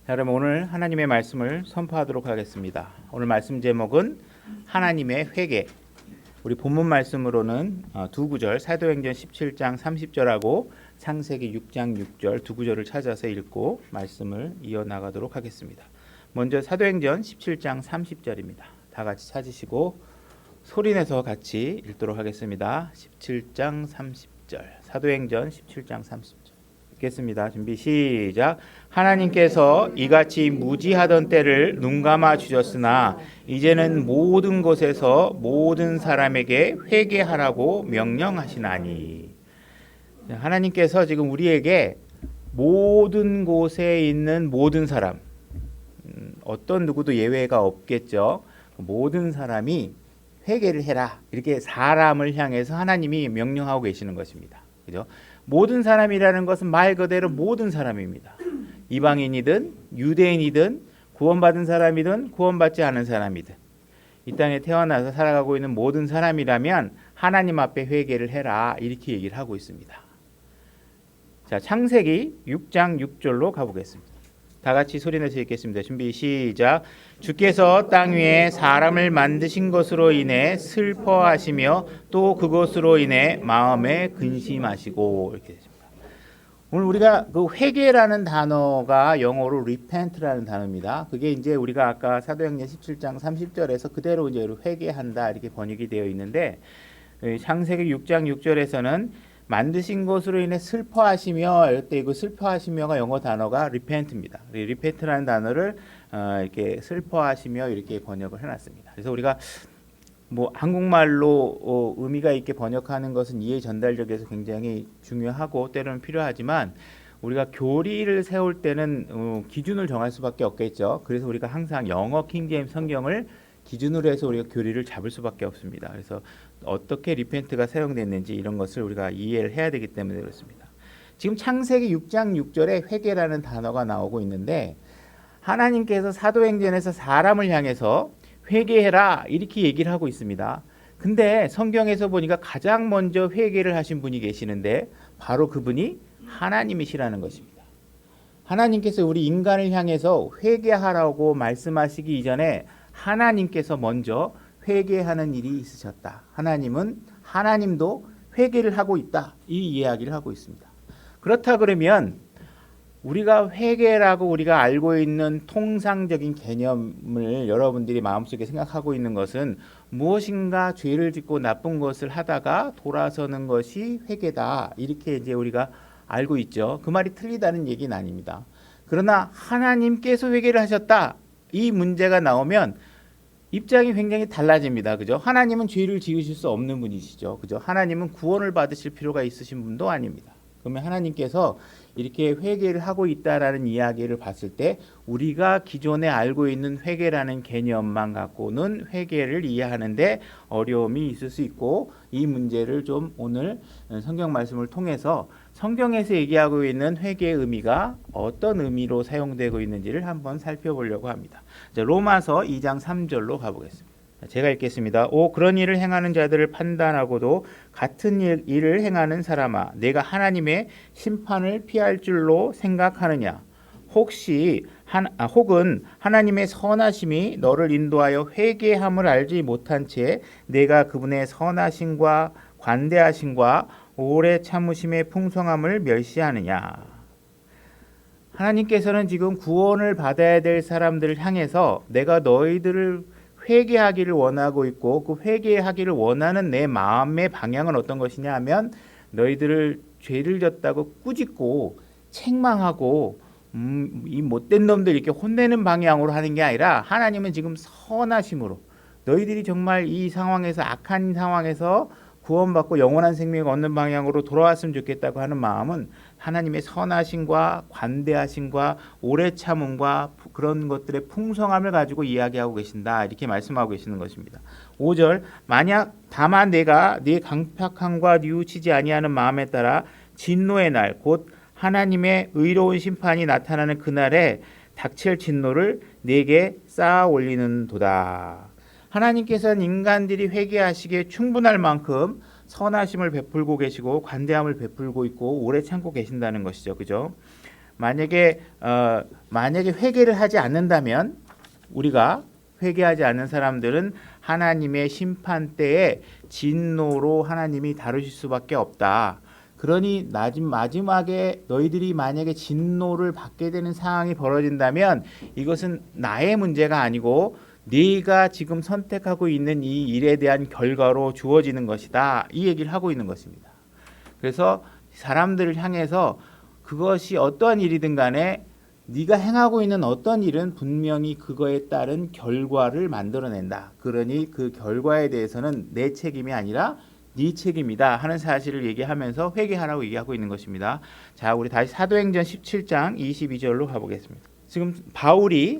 자, 그럼 오늘 하나님의 말씀을 선포하도록 하겠습니다. 오늘 말씀 제목은 하나님의 회개. 우리 본문 말씀으로는 두 구절 사도행전 17장 30절하고 창세기 6장 6절 두 구절을 찾아서 읽고 말씀을 이어나가도록 하겠습니다. 먼저 사도행전 17장 30절입니다. 다 같이 찾으시고 소리내서 같이 읽도록 하겠습니다. 17장 30절 사도행전 17장 30절 읽겠습니다. 준비 시작. 하나님께서 이같이 무지하던 때를 눈감아 주셨으나 이제는 모든 곳에서 모든 사람에게 회개하라고 명령하시나니. 하나님께서 지금 우리에게 모든 곳에 있는 모든 사람, 어떤 누구도 예외가 없겠죠. 모든 사람이 회개를 해라, 이렇게 사람을 향해서 하나님이 명령하고 계시는 것입니다. 그죠? 모든 사람이라는 것은 말 그대로 모든 사람입니다. 이방인이든 유대인이든 구원받은 사람이든 구원받지 않은 사람이든 이 땅에 태어나서 살아가고 있는 모든 사람이라면 하나님 앞에 회개를 해라, 이렇게 얘기를 하고 있습니다. 자, 창세기 6장 6절로 가보겠습니다. 다 같이 소리내서 읽겠습니다. 준비 시작. 주께서 땅 위에 사람을 만드신 것으로 인해 슬퍼하시며 또 그것으로 인해 마음에 근심하시고, 이렇게 되십니다. 오늘 우리가 그 회개라는 단어가 영어로 repent라는 단어입니다. 그게 이제 우리가 아까 사도행전 17장 30절에서 그대로 이제 회개한다, 이렇게 번역이 되어 있는데, 창세기 6장 6절에서는 만드신 것으로 인해 슬퍼하시며, 이때 이거 슬퍼하시며가 영어 단어가 repent입니다. repent라는 단어를 이렇게 슬퍼하시며 이렇게 번역을 해놨습니다. 그래서 우리가 뭐 한국말로 의미가 있게 번역하는 것은 이해 전달력에서 굉장히 중요하고 때로는 필요하지만 우리가 교리를 세울 때는 기준을 정할 수밖에 없겠죠. 그래서 우리가 항상 영어 킹제임스 성경을 기준으로 해서 우리가 교리를 잡을 수밖에 없습니다. 그래서 어떻게 리펜트가 사용됐는지 이런 것을 우리가 이해를 해야 되기 때문에 그렇습니다. 지금 창세기 6장 6절에 회개라는 단어가 나오고 있는데 하나님께서 사도행전에서 사람을 향해서 회개해라, 이렇게 얘기를 하고 있습니다. 근데 성경에서 보니까 가장 먼저 회개를 하신 분이 계시는데 바로 그분이 하나님이시라는 것입니다. 하나님께서 우리 인간을 향해서 회개하라고 말씀하시기 이전에 하나님께서 먼저 회개하는 일이 있으셨다. 하나님도 회개를 하고 있다, 이 이야기를 하고 있습니다. 그렇다 그러면 우리가 회개라고 우리가 알고 있는 통상적인 개념을 여러분들이 마음속에 생각하고 있는 것은 무엇인가 죄를 짓고 나쁜 것을 하다가 돌아서는 것이 회개다, 이렇게 이제 우리가 알고 있죠. 그 말이 틀리다는 얘기는 아닙니다. 그러나 하나님께서 회개를 하셨다, 이 문제가 나오면 입장이 굉장히 달라집니다. 그죠? 하나님은 죄를 지으실 수 없는 분이시죠. 그죠? 하나님은 구원을 받으실 필요가 있으신 분도 아닙니다. 그러면 하나님께서 이렇게 회개를 하고 있다라는 이야기를 봤을 때 우리가 기존에 알고 있는 회개라는 개념만 갖고는 회개를 이해하는데 어려움이 있을 수 있고, 이 문제를 좀 오늘 성경 말씀을 통해서 성경에서 얘기하고 있는 회개의 의미가 어떤 의미로 사용되고 있는지를 한번 살펴보려고 합니다. 자, 로마서 2장 3절로 가보겠습니다. 제가 읽겠습니다. 오, 그런 일을 행하는 자들을 판단하고도 같은 일을 행하는 사람아, 내가 하나님의 심판을 피할 줄로 생각하느냐? 혹은 하나님의 선하심이 너를 인도하여 회개함을 알지 못한 채 내가 그분의 선하심과 관대하심과 오래 참으심의 풍성함을 멸시하느냐? 하나님께서는 지금 구원을 받아야 될 사람들을 향해서 내가 너희들을 회개하기를 원하고 있고, 그 회개하기를 원하는 내 마음의 방향은 어떤 것이냐 하면 너희들을 죄를 졌다고 꾸짖고 책망하고 이 못된 놈들 이렇게 혼내는 방향으로 하는 게 아니라, 하나님은 지금 선하심으로 너희들이 정말 이 상황에서, 악한 상황에서 구원받고 영원한 생명을 얻는 방향으로 돌아왔으면 좋겠다고 하는 마음은 하나님의 선하심과 관대하심과 오래 참음과 그런 것들의 풍성함을 가지고 이야기하고 계신다, 이렇게 말씀하고 계시는 것입니다. 5절, 만약 다만 내가 네 강팍함과 뉘우치지 아니하는 마음에 따라 진노의 날, 곧 하나님의 의로운 심판이 나타나는 그날에 닥칠 진노를 네게 쌓아 올리는 도다. 하나님께서는 인간들이 회개하시기에 충분할 만큼 선하심을 베풀고 계시고 관대함을 베풀고 있고 오래 참고 계신다는 것이죠. 그죠? 만약에 회개를 하지 않는다면 우리가 회개하지 않는 사람들은 하나님의 심판 때에 진노로 하나님이 다루실 수밖에 없다. 그러니 마지막에 너희들이 만약에 진노를 받게 되는 상황이 벌어진다면 이것은 나의 문제가 아니고 네가 지금 선택하고 있는 이 일에 대한 결과로 주어지는 것이다. 이 얘기를 하고 있는 것입니다. 그래서 사람들을 향해서 그것이 어떠한 일이든 간에 네가 행하고 있는 어떤 일은 분명히 그거에 따른 결과를 만들어낸다. 그러니 그 결과에 대해서는 내 책임이 아니라 네 책임이다 하는 사실을 얘기하면서 회개하라고 얘기하고 있는 것입니다. 자, 우리 다시 사도행전 17장 22절로 가보겠습니다. 지금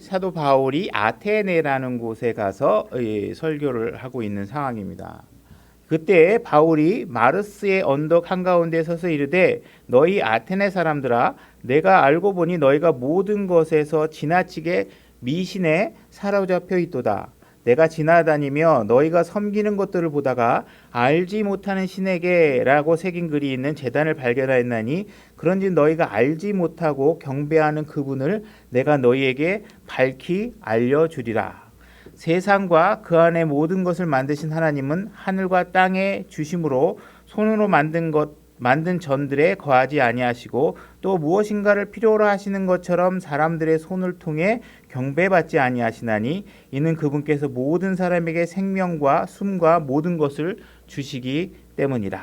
사도 바울이 아테네라는 곳에 가서 설교를 하고 있는 상황입니다. 그때 바울이 마르스의 언덕 한가운데 서서 이르되 너희 아테네 사람들아 내가 알고 보니 너희가 모든 것에서 지나치게 미신에 사로잡혀 있도다. 내가 지나다니며 너희가 섬기는 것들을 보다가 알지 못하는 신에게라고 새긴 글이 있는 제단을 발견하였나니 그런즉 너희가 알지 못하고 경배하는 그분을 내가 너희에게 밝히 알려주리라. 세상과 그 안에 모든 것을 만드신 하나님은 하늘과 땅에 주심으로 손으로 만든 전들에 거하지 아니하시고 또 무엇인가를 필요로 하시는 것처럼 사람들의 손을 통해 경배받지 아니하시나니 이는 그분께서 모든 사람에게 생명과 숨과 모든 것을 주시기 때문이라.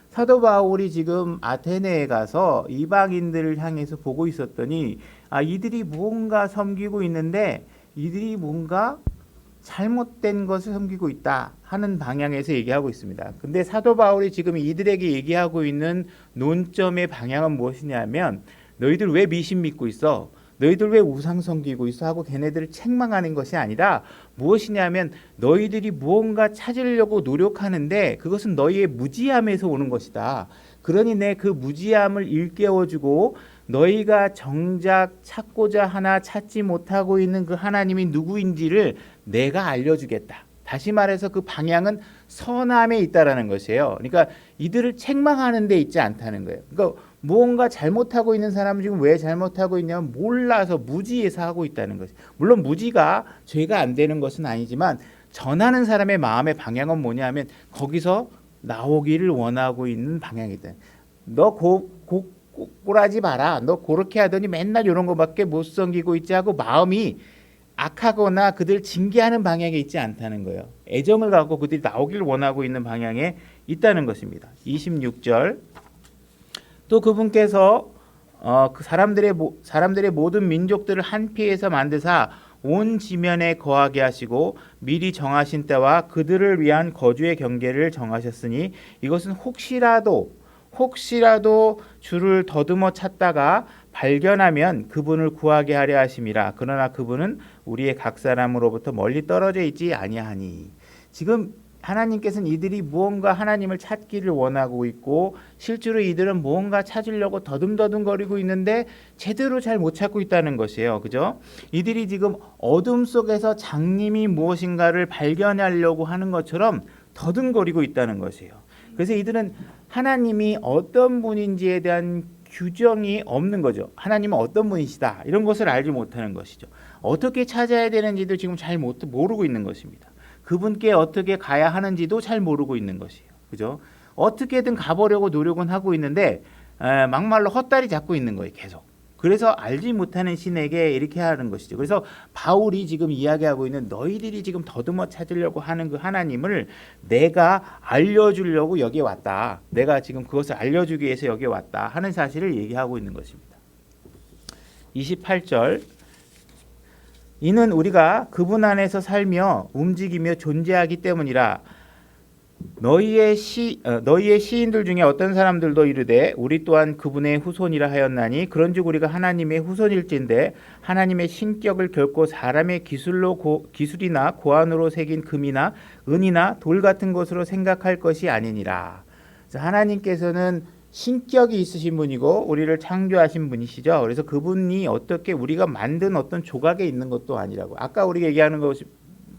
사도 바울이 지금 아테네에 가서 이방인들을 향해서 보고 있었더니 이들이 무언가 섬기고 있는데 이들이 뭔가 잘못된 것을 섬기고 있다 하는 방향에서 얘기하고 있습니다. 근데 사도 바울이 지금 이들에게 얘기하고 있는 논점의 방향은 무엇이냐면 너희들 왜 미신 믿고 있어? 너희들 왜 우상 섬기고 있어? 하고 걔네들을 책망하는 것이 아니라 무엇이냐면 너희들이 무언가 찾으려고 노력하는데 그것은 너희의 무지함에서 오는 것이다. 그러니 내 그 무지함을 일깨워주고 너희가 정작 찾고자 하나 찾지 못하고 있는 그 하나님이 누구인지를 내가 알려주겠다. 다시 말해서 그 방향은 선함에 있다라는 것이에요. 그러니까 이들을 책망하는 데 있지 않다는 거예요. 그러니까 무언가 잘못하고 있는 사람은 지금 왜 잘못하고 있냐면 몰라서 무지해서 하고 있다는 것이에요. 물론 무지가 죄가 안 되는 것은 아니지만 전하는 사람의 마음의 방향은 뭐냐면 거기서 나오기를 원하고 있는 방향이다. 너 꼴하지 마라. 너 그렇게 하더니 맨날 이런 거밖에 못 섬기고 있지 하고 마음이 악하거나 그들 징계하는 방향에 있지 않다는 거예요. 애정을 갖고 그들이 나오기를 원하고 있는 방향에 있다는 것입니다. 26절 또 그분께서 그 사람들의 모든 민족들을 한 피에서 만드사 온 지면에 거하게 하시고 미리 정하신 때와 그들을 위한 거주의 경계를 정하셨으니 이것은 혹시라도 주를 더듬어 찾다가 발견하면 그분을 구하게 하려 하심이라. 그러나 그분은 우리의 각 사람으로부터 멀리 떨어져 있지 아니하니. 지금 하나님께서는 이들이 무언가 하나님을 찾기를 원하고 있고 실제로 이들은 무언가 찾으려고 더듬더듬거리고 있는데 제대로 잘 못 찾고 있다는 것이에요. 그죠? 이들이 지금 어둠 속에서 장님이 무엇인가를 발견하려고 하는 것처럼 더듬거리고 있다는 것이에요. 그래서 이들은 하나님이 어떤 분인지에 대한 규정이 없는 거죠. 하나님은 어떤 분이시다 이런 것을 알지 못하는 것이죠. 어떻게 찾아야 되는지도 지금 잘 모르고 있는 것입니다. 그분께 어떻게 가야 하는지도 잘 모르고 있는 것이에요. 그죠? 어떻게든 가보려고 노력은 하고 있는데 막말로 헛다리 잡고 있는 거예요. 계속. 그래서 알지 못하는 신에게 이렇게 하는 것이죠. 그래서 바울이 지금 이야기하고 있는 너희들이 지금 더듬어 찾으려고 하는 그 하나님을 내가 알려주려고 여기에 왔다. 내가 지금 그것을 알려주기 위해서 여기에 왔다 하는 사실을 얘기하고 있는 것입니다. 28절 이는 우리가 그분 안에서 살며 움직이며 존재하기 때문이라. 너희의 시인들 중에 어떤 사람들도 이르되 우리 또한 그분의 후손이라 하였나니 그런즉 우리가 하나님의 후손일진데 하나님의 신격을 결코 사람의 기술이나 고안으로 새긴 금이나 은이나 돌 같은 것으로 생각할 것이 아니니라. 하나님께서는 신격이 있으신 분이고 우리를 창조하신 분이시죠. 그래서 그분이 어떻게 우리가 만든 어떤 조각에 있는 것도 아니라고. 아까 우리가 얘기하는 것이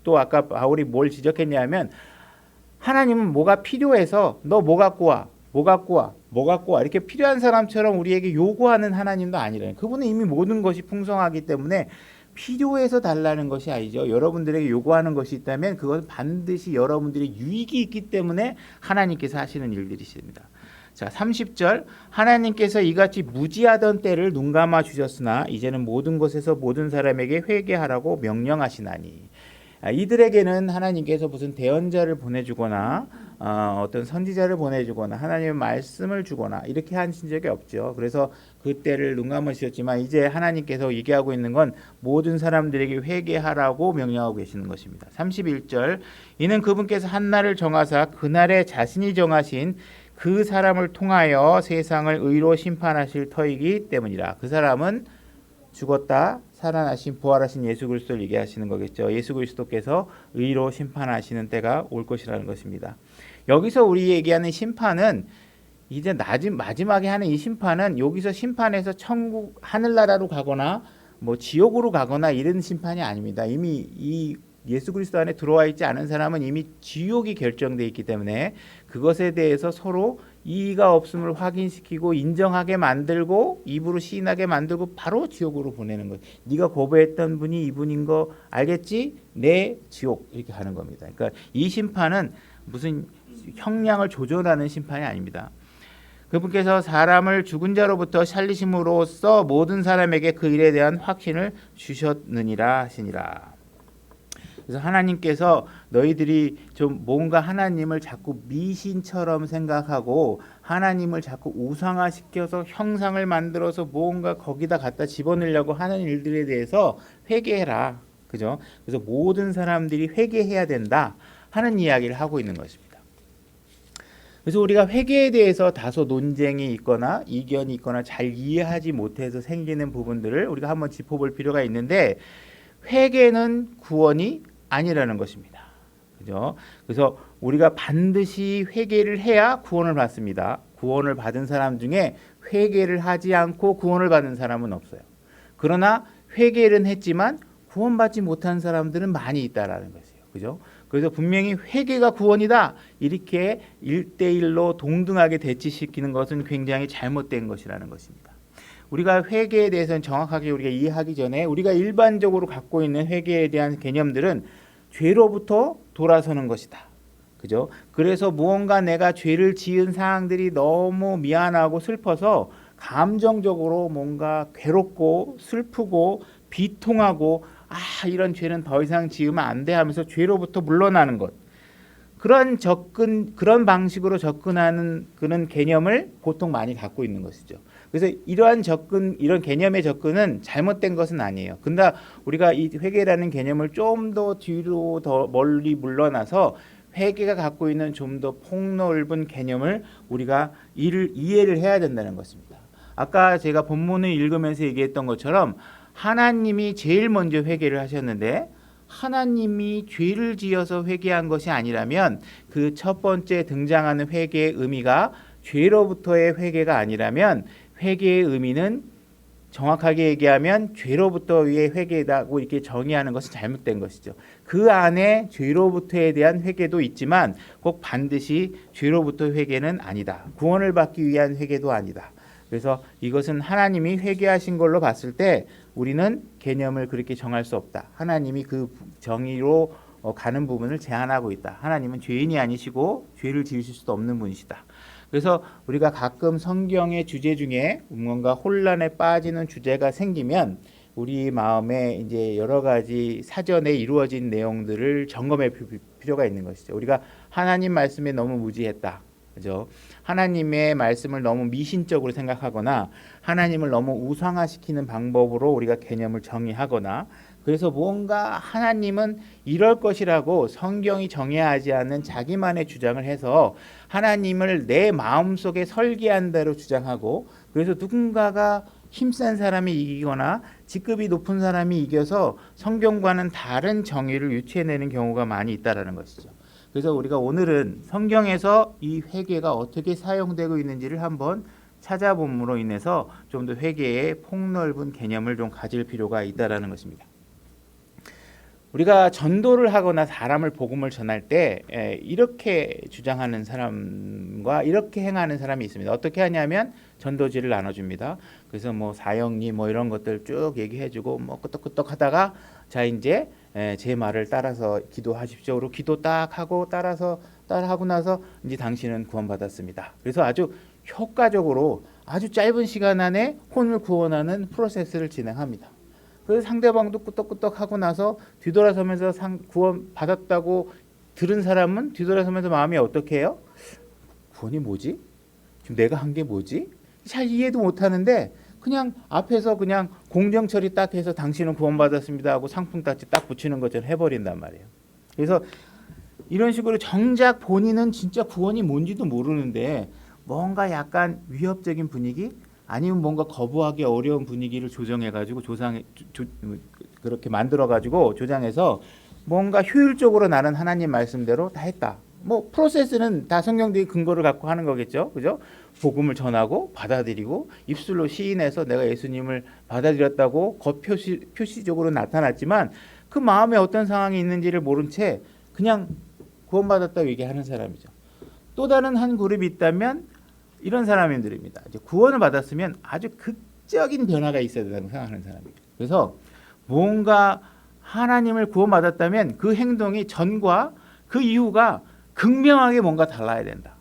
또 아까 바울이 뭘 지적했냐면 하나님은 뭐가 필요해서 너 뭐 갖고 와? 뭐 갖고 와, 뭐 갖고 와 이렇게 필요한 사람처럼 우리에게 요구하는 하나님도 아니라는. 그분은 이미 모든 것이 풍성하기 때문에 필요해서 달라는 것이 아니죠. 여러분들에게 요구하는 것이 있다면 그것은 반드시 여러분들의 유익이 있기 때문에 하나님께서 하시는 일들이십니다. 자, 30절 하나님께서 이같이 무지하던 때를 눈감아 주셨으나 이제는 모든 것에서 모든 사람에게 회개하라고 명령하시나니. 이들에게는 하나님께서 무슨 대언자를 보내주거나 어떤 선지자를 보내주거나 하나님의 말씀을 주거나 이렇게 하신 적이 없죠. 그래서 그때를 눈감으셨지만 이제 하나님께서 얘기하고 있는 건 모든 사람들에게 회개하라고 명령하고 계시는 것입니다. 31절 이는 그분께서 한 날을 정하사 그날에 자신이 정하신 그 사람을 통하여 세상을 의로 심판하실 터이기 때문이라. 그 사람은 죽었다 살아나신 부활하신 예수 그리스도를 얘기하시는 거겠죠. 예수 그리스도께서 의로 심판하시는 때가 올 것이라는 것입니다. 여기서 우리 얘기하는 심판은 이제 마지막에 하는 이 심판은 여기서 심판해서 천국 하늘나라로 가거나 뭐 지옥으로 가거나 이런 심판이 아닙니다. 이미 이 예수 그리스도 안에 들어와 있지 않은 사람은 이미 지옥이 결정되어 있기 때문에 그것에 대해서 서로 이의가 없음을 확인시키고 인정하게 만들고 입으로 시인하게 만들고 바로 지옥으로 보내는 거예요. 네가 거부했던 분이 이분인 거 알겠지? 내 지옥 이렇게 하는 겁니다. 그러니까 이 심판은 무슨 형량을 조절하는 심판이 아닙니다. 그분께서 사람을 죽은 자로부터 살리심으로써 모든 사람에게 그 일에 대한 확신을 주셨느니라 하시니라. 그래서 하나님께서 너희들이 좀 뭔가 하나님을 자꾸 미신처럼 생각하고 하나님을 자꾸 우상화시켜서 형상을 만들어서 뭔가 거기다 갖다 집어넣으려고 하는 일들에 대해서 회개해라. 그죠? 그래서 모든 사람들이 회개해야 된다 하는 이야기를 하고 있는 것입니다. 그래서 우리가 회개에 대해서 다소 논쟁이 있거나 이견이 있거나 잘 이해하지 못해서 생기는 부분들을 우리가 한번 짚어볼 필요가 있는데 회개는 구원이 아니라는 것입니다. 그죠? 그래서 우리가 반드시 회개를 해야 구원을 받습니다. 구원을 받은 사람 중에 회개를 하지 않고 구원을 받은 사람은 없어요. 그러나 회개는 했지만 구원받지 못한 사람들은 많이 있다라는 것이에요. 그죠? 그래서 분명히 회개가 구원이다 이렇게 1대1로 동등하게 대치시키는 것은 굉장히 잘못된 것이라는 것입니다. 우리가 회개에 대해서는 정확하게 우리가 이해하기 전에 우리가 일반적으로 갖고 있는 회개에 대한 개념들은 죄로부터 돌아서는 것이다. 그죠? 그래서 무언가 내가 죄를 지은 사항들이 너무 미안하고 슬퍼서 감정적으로 뭔가 괴롭고 슬프고 비통하고 이런 죄는 더 이상 지으면 안 돼 하면서 죄로부터 물러나는 것. 그런 방식으로 접근하는 그런 개념을 보통 많이 갖고 있는 것이죠. 그래서 이런 개념의 접근은 잘못된 것은 아니에요. 근데 우리가 이 회개라는 개념을 좀 더 뒤로 더 멀리 물러나서 회개가 갖고 있는 좀 더 폭넓은 개념을 우리가 이해를 해야 된다는 것입니다. 아까 제가 본문을 읽으면서 얘기했던 것처럼 하나님이 제일 먼저 회개를 하셨는데 하나님이 죄를 지어서 회개한 것이 아니라면 그 첫 번째 등장하는 회개의 의미가 죄로부터의 회개가 아니라면 회개의 의미는 정확하게 얘기하면 죄로부터의 회개다고 이렇게 정의하는 것은 잘못된 것이죠. 그 안에 죄로부터에 대한 회개도 있지만 꼭 반드시 죄로부터 회개는 아니다. 구원을 받기 위한 회개도 아니다. 그래서 이것은 하나님이 회개하신 걸로 봤을 때 우리는 개념을 그렇게 정할 수 없다. 하나님이 그 정의로 가는 부분을 제한하고 있다. 하나님은 죄인이 아니시고 죄를 지으실 수도 없는 분이시다. 그래서 우리가 가끔 성경의 주제 중에 뭔가 혼란에 빠지는 주제가 생기면 우리 마음에 이제 여러 가지 사전에 이루어진 내용들을 점검해 볼 필요가 있는 것이죠. 우리가 하나님 말씀에 너무 무지했다. 그죠? 하나님의 말씀을 너무 미신적으로 생각하거나 하나님을 너무 우상화시키는 방법으로 우리가 개념을 정의하거나 그래서 무언가 하나님은 이럴 것이라고 성경이 정의하지 않는 자기만의 주장을 해서 하나님을 내 마음속에 설계한 대로 주장하고 그래서 누군가가 힘센 사람이 이기거나 직급이 높은 사람이 이겨서 성경과는 다른 정의를 유추해내는 경우가 많이 있다는 것이죠. 그래서 우리가 오늘은 성경에서 이 회개가 어떻게 사용되고 있는지를 한번 찾아봄으로 인해서 좀 더 회개의 폭넓은 개념을 좀 가질 필요가 있다는 것입니다. 우리가 전도를 하거나 사람을 복음을 전할 때 이렇게 주장하는 사람과 이렇게 행하는 사람이 있습니다. 어떻게 하냐면 전도지를 나눠줍니다. 그래서 뭐 사형리 뭐 이런 것들 쭉 얘기해주고 뭐 끄떡끄떡 하다가 자 이제 제 말을 따라서 기도하십시오로 기도 딱 하고 따라하고 나서 이제 당신은 구원받았습니다. 그래서 아주 효과적으로 아주 짧은 시간 안에 혼을 구원하는 프로세스를 진행합니다. 그래서 상대방도 끄떡끄떡 하고 나서 뒤돌아서면서 구원 받았다고 들은 사람은 뒤돌아서면서 마음이 어떻게 해요? 구원이 뭐지? 지금 내가 한 게 뭐지? 잘 이해도 못하는데 그냥 앞에서 그냥 공정 처리 딱 해서 당신은 구원받았습니다 하고 상품 딱지 딱 붙이는 것처럼 해버린단 말이에요. 그래서 이런 식으로 정작 본인은 진짜 구원이 뭔지도 모르는데 뭔가 약간 위협적인 분위기 아니면 뭔가 거부하기 어려운 분위기를 조정해가지고 그렇게 만들어가지고 조장해서 뭔가 효율적으로 나는 하나님 말씀대로 다 했다. 뭐 프로세스는 다 성경적인 근거를 갖고 하는 거겠죠, 그죠? 복음을 전하고 받아들이고 입술로 시인해서 내가 예수님을 받아들였다고 표시적으로 나타났지만 그 마음에 어떤 상황이 있는지를 모른 채 그냥 구원받았다고 얘기하는 사람이죠. 또 다른 한 그룹이 있다면 이런 사람들입니다. 이제 구원을 받았으면 아주 극적인 변화가 있어야 된다고 생각하는 사람이에요. 그래서 뭔가 하나님을 구원받았다면 그 행동이 전과 그 이후가 극명하게 뭔가 달라야 된다.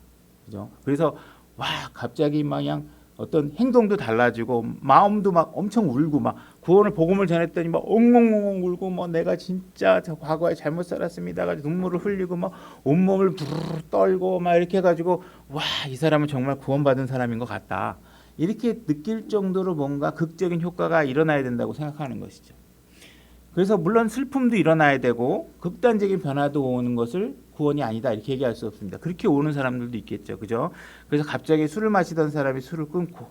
그죠? 그래서 와 갑자기 막 그냥 어떤 행동도 달라지고 마음도 막 엄청 울고 막 구원을 복음을 전했더니 막 엉엉엉 울고 뭐 내가 진짜 저 과거에 잘못 살았습니다 가지고 눈물을 흘리고 막 온몸을 부르르 떨고 막 이렇게 해가지고 와 이 사람은 정말 구원받은 사람인 것 같다 이렇게 느낄 정도로 뭔가 극적인 효과가 일어나야 된다고 생각하는 것이죠. 그래서 물론 슬픔도 일어나야 되고 극단적인 변화도 오는 것을 구원이 아니다 이렇게 얘기할 수 없습니다. 그렇게 오는 사람들도 있겠죠, 그죠? 그래서 갑자기 술을 마시던 사람이 술을 끊고,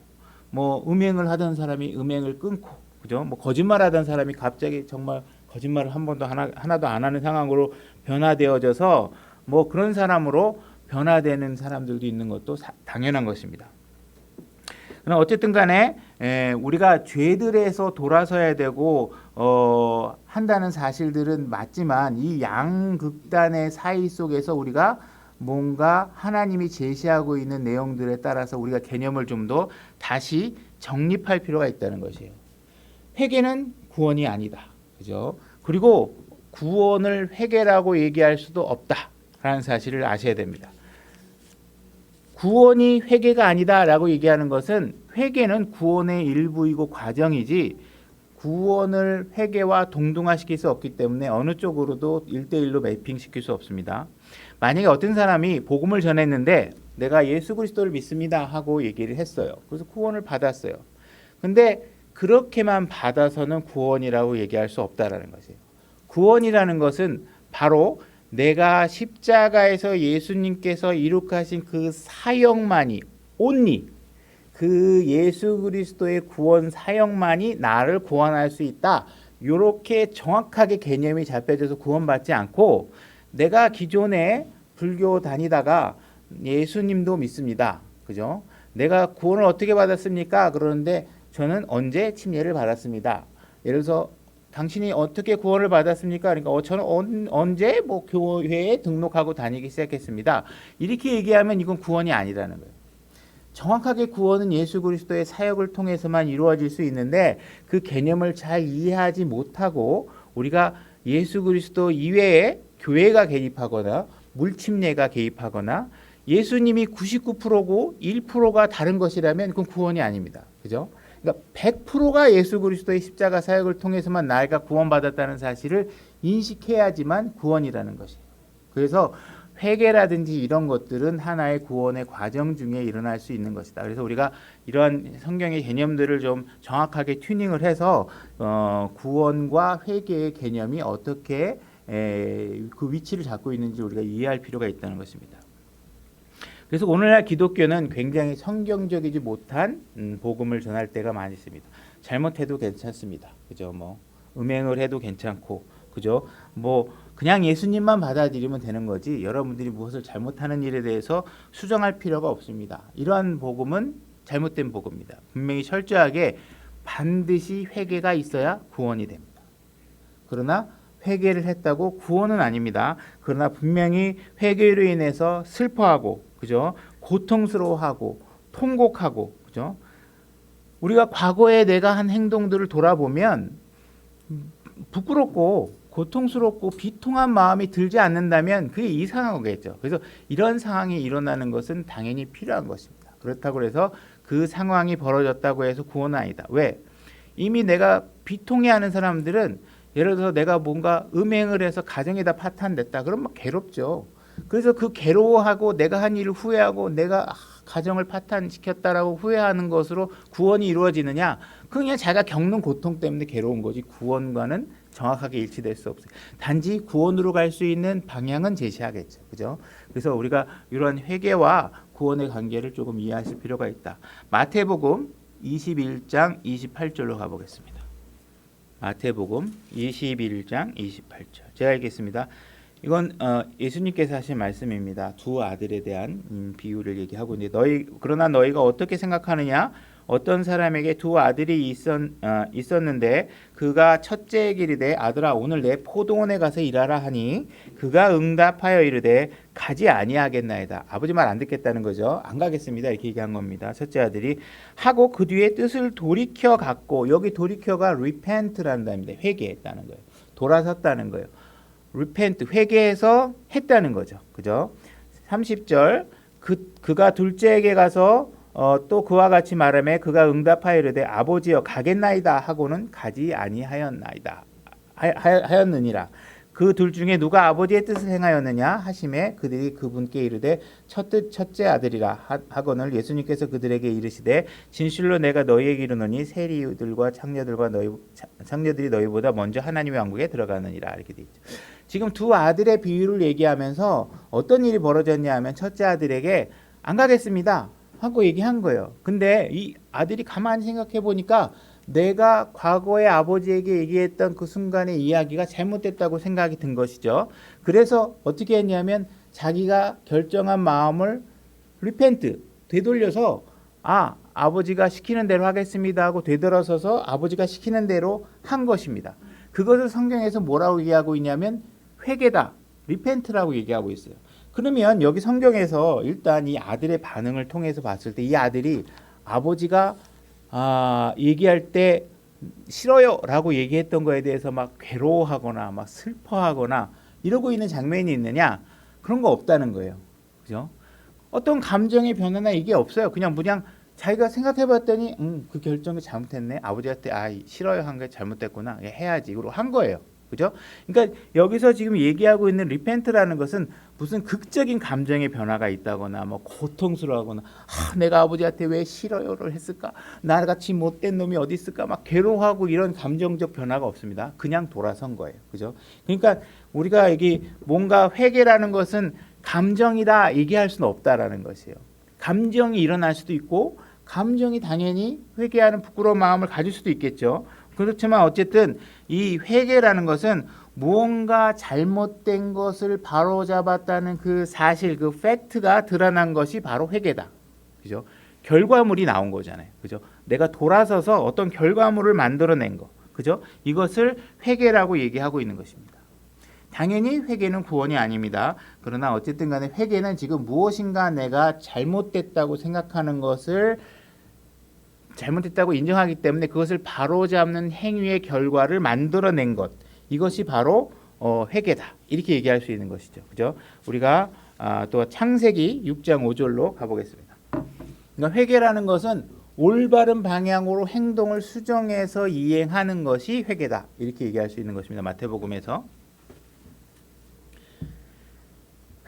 뭐 음행을 하던 사람이 음행을 끊고, 그죠? 뭐 거짓말하던 사람이 갑자기 정말 거짓말을 한 번도 하나도 안 하는 상황으로 변화되어져서 뭐 그런 사람으로 변화되는 사람들도 있는 것도 당연한 것입니다. 그러나 어쨌든 간에 우리가 죄들에서 돌아서야 되고 한다는 사실들은 맞지만 이 양극단의 사이 속에서 우리가 뭔가 하나님이 제시하고 있는 내용들에 따라서 우리가 개념을 좀 더 다시 정립할 필요가 있다는 것이에요. 회개는 구원이 아니다. 그죠? 그리고 구원을 회개라고 얘기할 수도 없다라는 사실을 아셔야 됩니다. 구원이 회개가 아니다라고 얘기하는 것은 회개는 구원의 일부이고 과정이지 구원을 회개와 동등화시킬 수 없기 때문에 어느 쪽으로도 1대1로 매핑시킬 수 없습니다. 만약에 어떤 사람이 복음을 전했는데 내가 예수 그리스도를 믿습니다 하고 얘기를 했어요. 그래서 구원을 받았어요. 근데 그렇게만 받아서는 구원이라고 얘기할 수 없다라는 것이에요. 구원이라는 것은 바로 내가 십자가에서 예수님께서 이룩하신 그 사역만이 only 그 예수 그리스도의 구원 사역만이 나를 구원할 수 있다. 이렇게 정확하게 개념이 잡혀져서 구원받지 않고 내가 기존에 불교 다니다가 예수님도 믿습니다. 그죠? 내가 구원을 어떻게 받았습니까? 그러는데 저는 언제 침례를 받았습니다. 예를 들어서 당신이 어떻게 구원을 받았습니까? 그러니까 저는 언제 뭐 교회에 등록하고 다니기 시작했습니다. 이렇게 얘기하면 이건 구원이 아니라는 거예요. 정확하게 구원은 예수 그리스도의 사역을 통해서만 이루어질 수 있는데 그 개념을 잘 이해하지 못하고 우리가 예수 그리스도 이외에 교회가 개입하거나 물침례가 개입하거나 예수님이 99%고 1%가 다른 것이라면 그건 구원이 아닙니다. 그죠? 그러니까 100%가 예수 그리스도의 십자가 사역을 통해서만 나이가 구원받았다는 사실을 인식해야지만 구원이라는 것이에요. 그래서 회개라든지 이런 것들은 하나의 구원의 과정 중에 일어날 수 있는 것이다. 그래서 우리가 이러한 성경의 개념들을 좀 정확하게 튜닝을 해서 구원과 회개의 개념이 어떻게 그 위치를 잡고 있는지 우리가 이해할 필요가 있다는 것입니다. 그래서 오늘날 기독교는 굉장히 성경적이지 못한 복음을 전할 때가 많이 있습니다. 잘못해도 괜찮습니다. 그죠? 뭐 음행을 해도 괜찮고, 그죠? 뭐 그냥 예수님만 받아들이면 되는 거지. 여러분들이 무엇을 잘못하는 일에 대해서 수정할 필요가 없습니다. 이러한 복음은 잘못된 복음입니다. 분명히 철저하게 반드시 회개가 있어야 구원이 됩니다. 그러나 회개를 했다고 구원은 아닙니다. 그러나 분명히 회개로 인해서 슬퍼하고, 그죠? 고통스러워하고 통곡하고, 그죠? 우리가 과거에 내가 한 행동들을 돌아보면 부끄럽고 고통스럽고 비통한 마음이 들지 않는다면 그게 이상한 거겠죠. 그래서 이런 상황이 일어나는 것은 당연히 필요한 것입니다. 그렇다고 해서 그 상황이 벌어졌다고 해서 구원은 아니다. 왜? 이미 내가 비통해하는 사람들은 예를 들어서 내가 뭔가 음행을 해서 가정에다 파탄냈다. 그러면 막 괴롭죠. 그래서 그 괴로워하고 내가 한 일을 후회하고 내가 가정을 파탄시켰다라고 후회하는 것으로 구원이 이루어지느냐? 그냥 자기가 겪는 고통 때문에 괴로운 거지 구원과는 정확하게 일치될 수 없어요. 단지 구원으로 갈 수 있는 방향은 제시하겠죠. 그죠? 그래서 우리가 이런 회개와 구원의 관계를 조금 이해하실 필요가 있다. 마태복음 21장 28절로 가보겠습니다. 마태복음 21장 28절. 제가 읽겠습니다. 이건 예수님께서 하신 말씀입니다. 두 아들에 대한 비유를 얘기하고 있는데 그러나 너희가 어떻게 생각하느냐? 어떤 사람에게 두 아들이 있었는데 그가 첫째에게 이르되 아들아 오늘 내 포도원에 가서 일하라 하니 그가 응답하여 이르되 가지 아니하겠나이다. 아버지 말 안 듣겠다는 거죠. 안 가겠습니다. 이렇게 얘기한 겁니다. 첫째 아들이 하고 그 뒤에 뜻을 돌이켜 갔고, 여기 돌이켜가 repent라는 단어입니다. 회개했다는 거예요. 돌아섰다는 거예요. repent, 회개해서 했다는 거죠. 그죠? 30절 그가 둘째에게 가서 또 그와 같이 말하며 그가 응답하여 이르되 아버지여 가겠나이다 하고는 가지 아니하였나이다 하였느니라. 그 둘 중에 누가 아버지의 뜻을 행하였느냐 하심에 그들이 그분께 이르되 첫째 아들이라 하거늘 예수님께서 그들에게 이르시되 진실로 내가 너희에게 이르노니 세리들과 창녀들이 너희보다 먼저 하나님의 왕국에 들어가느니라. 이렇게 돼 있죠. 지금 두 아들의 비유를 얘기하면서 어떤 일이 벌어졌냐 하면 첫째 아들에게 안 가겠습니다 하고 얘기한 거예요. 근데 이 아들이 가만히 생각해 보니까 내가 과거에 아버지에게 얘기했던 그 순간의 이야기가 잘못됐다고 생각이 든 것이죠. 그래서 어떻게 했냐면 자기가 결정한 마음을 리펜트, 되돌려서 아버지가 시키는 대로 하겠습니다 하고 되돌아서서 아버지가 시키는 대로 한 것입니다. 그것을 성경에서 뭐라고 얘기하고 있냐면 회개다, 리펜트라고 얘기하고 있어요. 그러면 여기 성경에서 일단 이 아들의 반응을 통해서 봤을 때 이 아들이 아버지가 얘기할 때 싫어요 라고 얘기했던 거에 대해서 막 괴로워하거나 막 슬퍼하거나 이러고 있는 장면이 있느냐? 그런 거 없다는 거예요. 그죠? 어떤 감정의 변화나 이게 없어요. 그냥 자기가 생각해 봤더니 그 결정이 잘못했네. 아버지한테 싫어요 한 게 잘못됐구나. 해야지. 그리고 한 거예요. 그죠? 그러니까 여기서 지금 얘기하고 있는 리펜트라는 것은 무슨 극적인 감정의 변화가 있다거나 뭐 고통스러워하거나 내가 아버지한테 왜 싫어요를 했을까? 나같이 못된 놈이 어디 있을까? 막 괴로워하고 이런 감정적 변화가 없습니다. 그냥 돌아선 거예요. 그죠? 그러니까 우리가 여기 뭔가 회개라는 것은 감정이다 얘기할 수는 없다라는 것이에요. 감정이 일어날 수도 있고 감정이 당연히 회개하는 부끄러운 마음을 가질 수도 있겠죠. 그렇지만 어쨌든 이 회개라는 것은 무언가 잘못된 것을 바로잡았다는 그 사실, 그 팩트가 드러난 것이 바로 회개다. 그죠? 결과물이 나온 거잖아요. 그죠? 내가 돌아서서 어떤 결과물을 만들어낸 거. 그죠? 이것을 회개라고 얘기하고 있는 것입니다. 당연히 회개는 구원이 아닙니다. 그러나 어쨌든 간에 회개는 지금 무엇인가 내가 잘못됐다고 생각하는 것을 잘못됐다고 인정하기 때문에 그것을 바로잡는 행위의 결과를 만들어낸 것, 이것이 바로 회개다 이렇게 얘기할 수 있는 것이죠. 그죠? 우리가 또 창세기 6장 5절로 가보겠습니다. 그러니까 회개라는 것은 올바른 방향으로 행동을 수정해서 이행하는 것이 회개다 이렇게 얘기할 수 있는 것입니다. 마태복음에서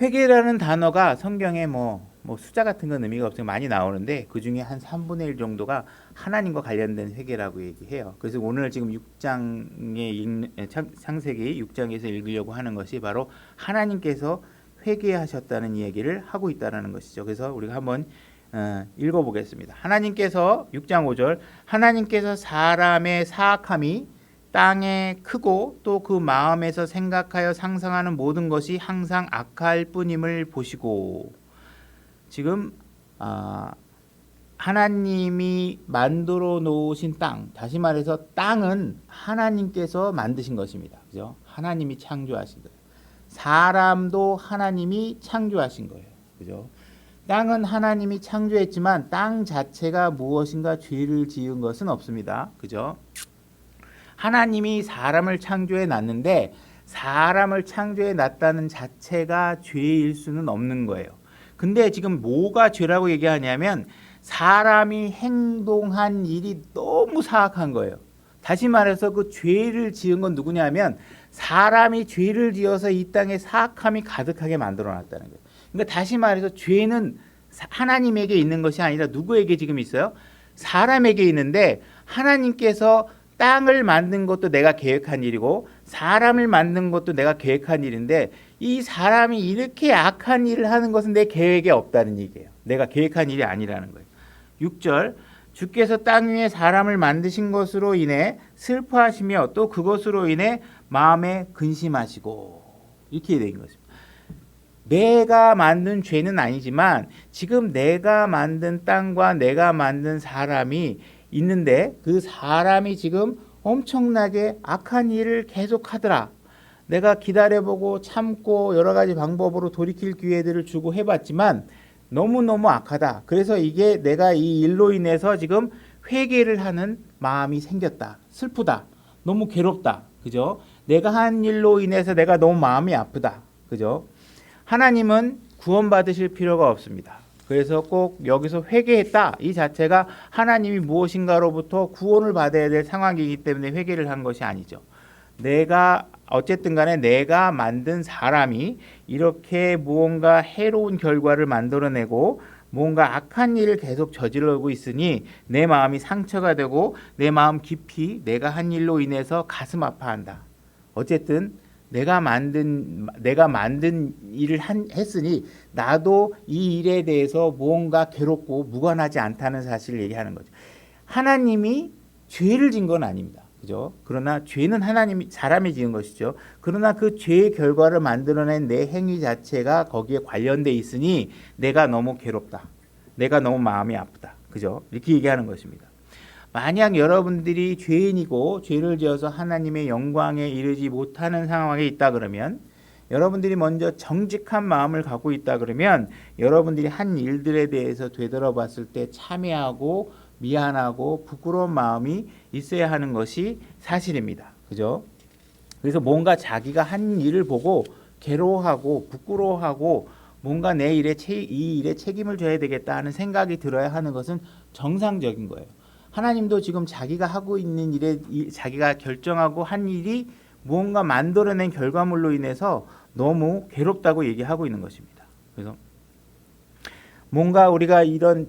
회개라는 단어가 성경에 뭐 숫자 같은 건 의미가 없으면 많이 나오는데 그 중에 한 3분의 1 정도가 하나님과 관련된 회개라고 얘기해요. 그래서 오늘 지금 6장에 창세기 6장에서 읽으려고 하는 것이 바로 하나님께서 회개하셨다는 얘기를 하고 있다는 것이죠. 그래서 우리가 한번 읽어보겠습니다. 하나님께서 6장 5절 하나님께서 사람의 사악함이 땅에 크고 또 그 마음에서 생각하여 상상하는 모든 것이 항상 악할 뿐임을 보시고 지금 하나님이 만들어 놓으신 땅, 다시 말해서 땅은 하나님께서 만드신 것입니다. 그죠? 하나님이 창조하신 거예요. 사람도 하나님이 창조하신 거예요. 그죠? 땅은 하나님이 창조했지만 땅 자체가 무엇인가 죄를 지은 것은 없습니다. 그죠? 하나님이 사람을 창조해 놨는데 사람을 창조해 놨다는 자체가 죄일 수는 없는 거예요. 근데 지금 뭐가 죄라고 얘기하냐면 사람이 행동한 일이 너무 사악한 거예요. 다시 말해서 그 죄를 지은 건 누구냐면 사람이 죄를 지어서 이 땅에 사악함이 가득하게 만들어 놨다는 거예요. 그러니까 다시 말해서 죄는 하나님에게 있는 것이 아니라 누구에게 지금 있어요? 사람에게 있는데 하나님께서 땅을 만든 것도 내가 계획한 일이고 사람을 만든 것도 내가 계획한 일인데 이 사람이 이렇게 악한 일을 하는 것은 내 계획에 없다는 얘기예요. 내가 계획한 일이 아니라는 거예요. 6절 주께서 땅 위에 사람을 만드신 것으로 인해 슬퍼하시며 또 그것으로 인해 마음에 근심하시고 이렇게 된 것입니다. 내가 만든 죄는 아니지만 지금 내가 만든 땅과 내가 만든 사람이 있는데 그 사람이 지금 엄청나게 악한 일을 계속하더라. 내가 기다려보고 참고 여러 가지 방법으로 돌이킬 기회들을 주고 해봤지만 너무너무 악하다. 그래서 이게 내가 이 일로 인해서 지금 회개를 하는 마음이 생겼다. 슬프다. 너무 괴롭다. 그죠? 내가 한 일로 인해서 내가 너무 마음이 아프다. 그죠? 하나님은 구원받으실 필요가 없습니다. 그래서 꼭 여기서 회개했다. 이 자체가 하나님이 무엇인가로부터 구원을 받아야 될 상황이기 때문에 회개를 한 것이 아니죠. 내가 어쨌든 간에 내가 만든 사람이 이렇게 무언가 해로운 결과를 만들어내고 뭔가 악한 일을 계속 저지르고 있으니 내 마음이 상처가 되고 내 마음 깊이 내가 한 일로 인해서 가슴 아파한다. 어쨌든 내가 만든 일을 했으니 나도 이 일에 대해서 무언가 괴롭고 무관하지 않다는 사실을 얘기하는 거죠. 하나님이 죄를 진 건 아닙니다. 그죠? 그러나 죄는 사람이 지은 것이죠. 그러나 그 죄의 결과를 만들어낸 내 행위 자체가 거기에 관련돼 있으니 내가 너무 괴롭다. 내가 너무 마음이 아프다. 그죠? 이렇게 얘기하는 것입니다. 만약 여러분들이 죄인이고 죄를 지어서 하나님의 영광에 이르지 못하는 상황에 있다 그러면 여러분들이 먼저 정직한 마음을 갖고 있다 그러면 여러분들이 한 일들에 대해서 되돌아봤을 때 참회하고 미안하고 부끄러운 마음이 있어야 하는 것이 사실입니다. 그죠? 그래서 뭔가 자기가 한 일을 보고 괴로워하고 부끄러워하고 뭔가 이 일에 책임을 져야 되겠다 하는 생각이 들어야 하는 것은 정상적인 거예요. 하나님도 지금 자기가 하고 있는 일에 자기가 결정하고 한 일이 무언가 만들어낸 결과물로 인해서 너무 괴롭다고 얘기하고 있는 것입니다. 그래서 뭔가 우리가 이런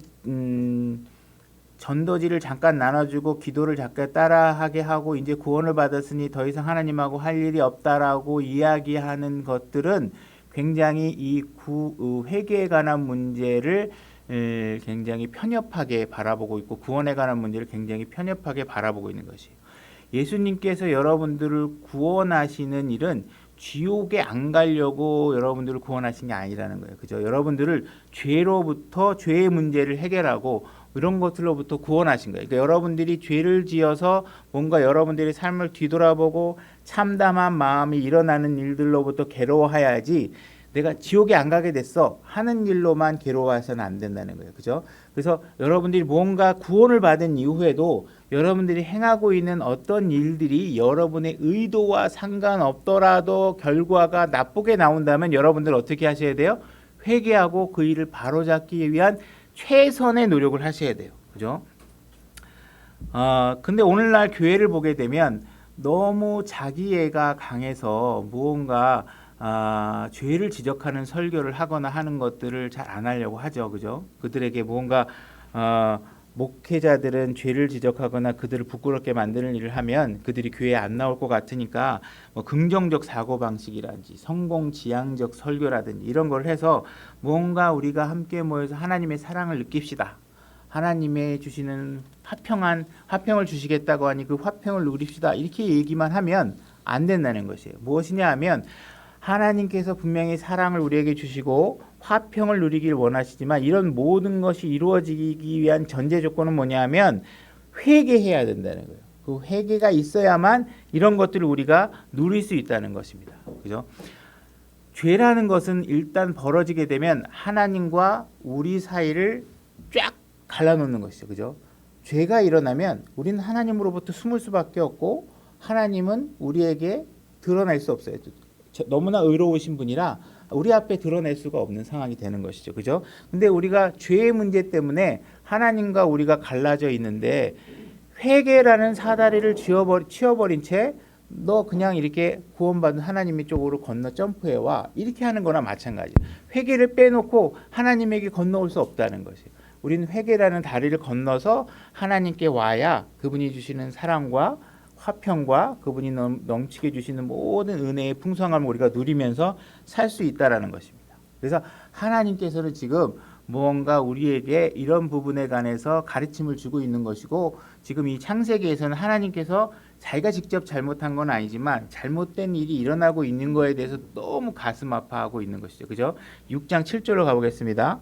전도지를 잠깐 나눠주고 기도를 잠깐 따라하게 하고 이제 구원을 받았으니 더 이상 하나님하고 할 일이 없다라고 이야기하는 것들은 굉장히 이 회개에 관한 문제를 굉장히 편협하게 바라보고 있고 구원에 관한 문제를 굉장히 편협하게 바라보고 있는 것이에요. 예수님께서 여러분들을 구원하시는 일은 지옥에 안 가려고 여러분들을 구원하신 게 아니라는 거예요. 그죠? 여러분들을 죄로부터 죄의 문제를 해결하고 이런 것들로부터 구원하신 거예요. 그러니까 여러분들이 죄를 지어서 뭔가 여러분들의 삶을 뒤돌아보고 참담한 마음이 일어나는 일들로부터 괴로워해야지 내가 지옥에 안 가게 됐어 하는 일로만 괴로워해서는 안 된다는 거예요. 그죠? 그래서 여러분들이 뭔가 구원을 받은 이후에도 여러분들이 행하고 있는 어떤 일들이 여러분의 의도와 상관없더라도 결과가 나쁘게 나온다면 여러분들 어떻게 하셔야 돼요? 회개하고 그 일을 바로잡기 위한 최선의 노력을 하셔야 돼요. 그죠? 근데 오늘날 교회를 보게 되면 너무 자기애가 강해서 무언가 죄를 지적하는 설교를 하거나 하는 것들을 잘 안 하려고 하죠. 그죠? 그들에게 무언가 목회자들은 죄를 지적하거나 그들을 부끄럽게 만드는 일을 하면 그들이 교회에 안 나올 것 같으니까 뭐 긍정적 사고방식이라든지 성공지향적 설교라든지 이런 걸 해서 뭔가 우리가 함께 모여서 하나님의 사랑을 느낍시다. 하나님의 주시는 화평을 주시겠다고 하니 그 화평을 누립시다. 이렇게 얘기만 하면 안 된다는 것이에요. 무엇이냐 하면 하나님께서 분명히 사랑을 우리에게 주시고 화평을 누리길 원하시지만 이런 모든 것이 이루어지기 위한 전제 조건은 뭐냐면 회개해야 된다는 거예요. 그 회개가 있어야만 이런 것들을 우리가 누릴 수 있다는 것입니다. 그죠? 죄라는 것은 일단 벌어지게 되면 하나님과 우리 사이를 쫙 갈라놓는 것이죠. 그죠? 죄가 일어나면 우리는 하나님으로부터 숨을 수밖에 없고 하나님은 우리에게 드러날 수 없어요. 너무나 의로우신 분이라 우리 앞에 드러낼 수가 없는 상황이 되는 것이죠. 그죠? 근데 우리가 죄의 문제 때문에 하나님과 우리가 갈라져 있는데 회개라는 사다리를 치워버린 채 너 그냥 이렇게 구원받은 하나님의 쪽으로 건너 점프해와 이렇게 하는 거나 마찬가지. 회개를 빼놓고 하나님에게 건너올 수 없다는 것이에요. 우리는 회개라는 다리를 건너서 하나님께 와야 그분이 주시는 사랑과 화평과 그분이 넘치게 주시는 모든 은혜의 풍성함을 우리가 누리면서 살 수 있다라는 것입니다. 그래서 하나님께서는 지금 무언가 우리에게 이런 부분에 관해서 가르침을 주고 있는 것이고 지금 이 창세기에서는 하나님께서 자기가 직접 잘못한 건 아니지만 잘못된 일이 일어나고 있는 거에 대해서 너무 가슴 아파하고 있는 것이죠. 그죠? 6장 7절로 가보겠습니다.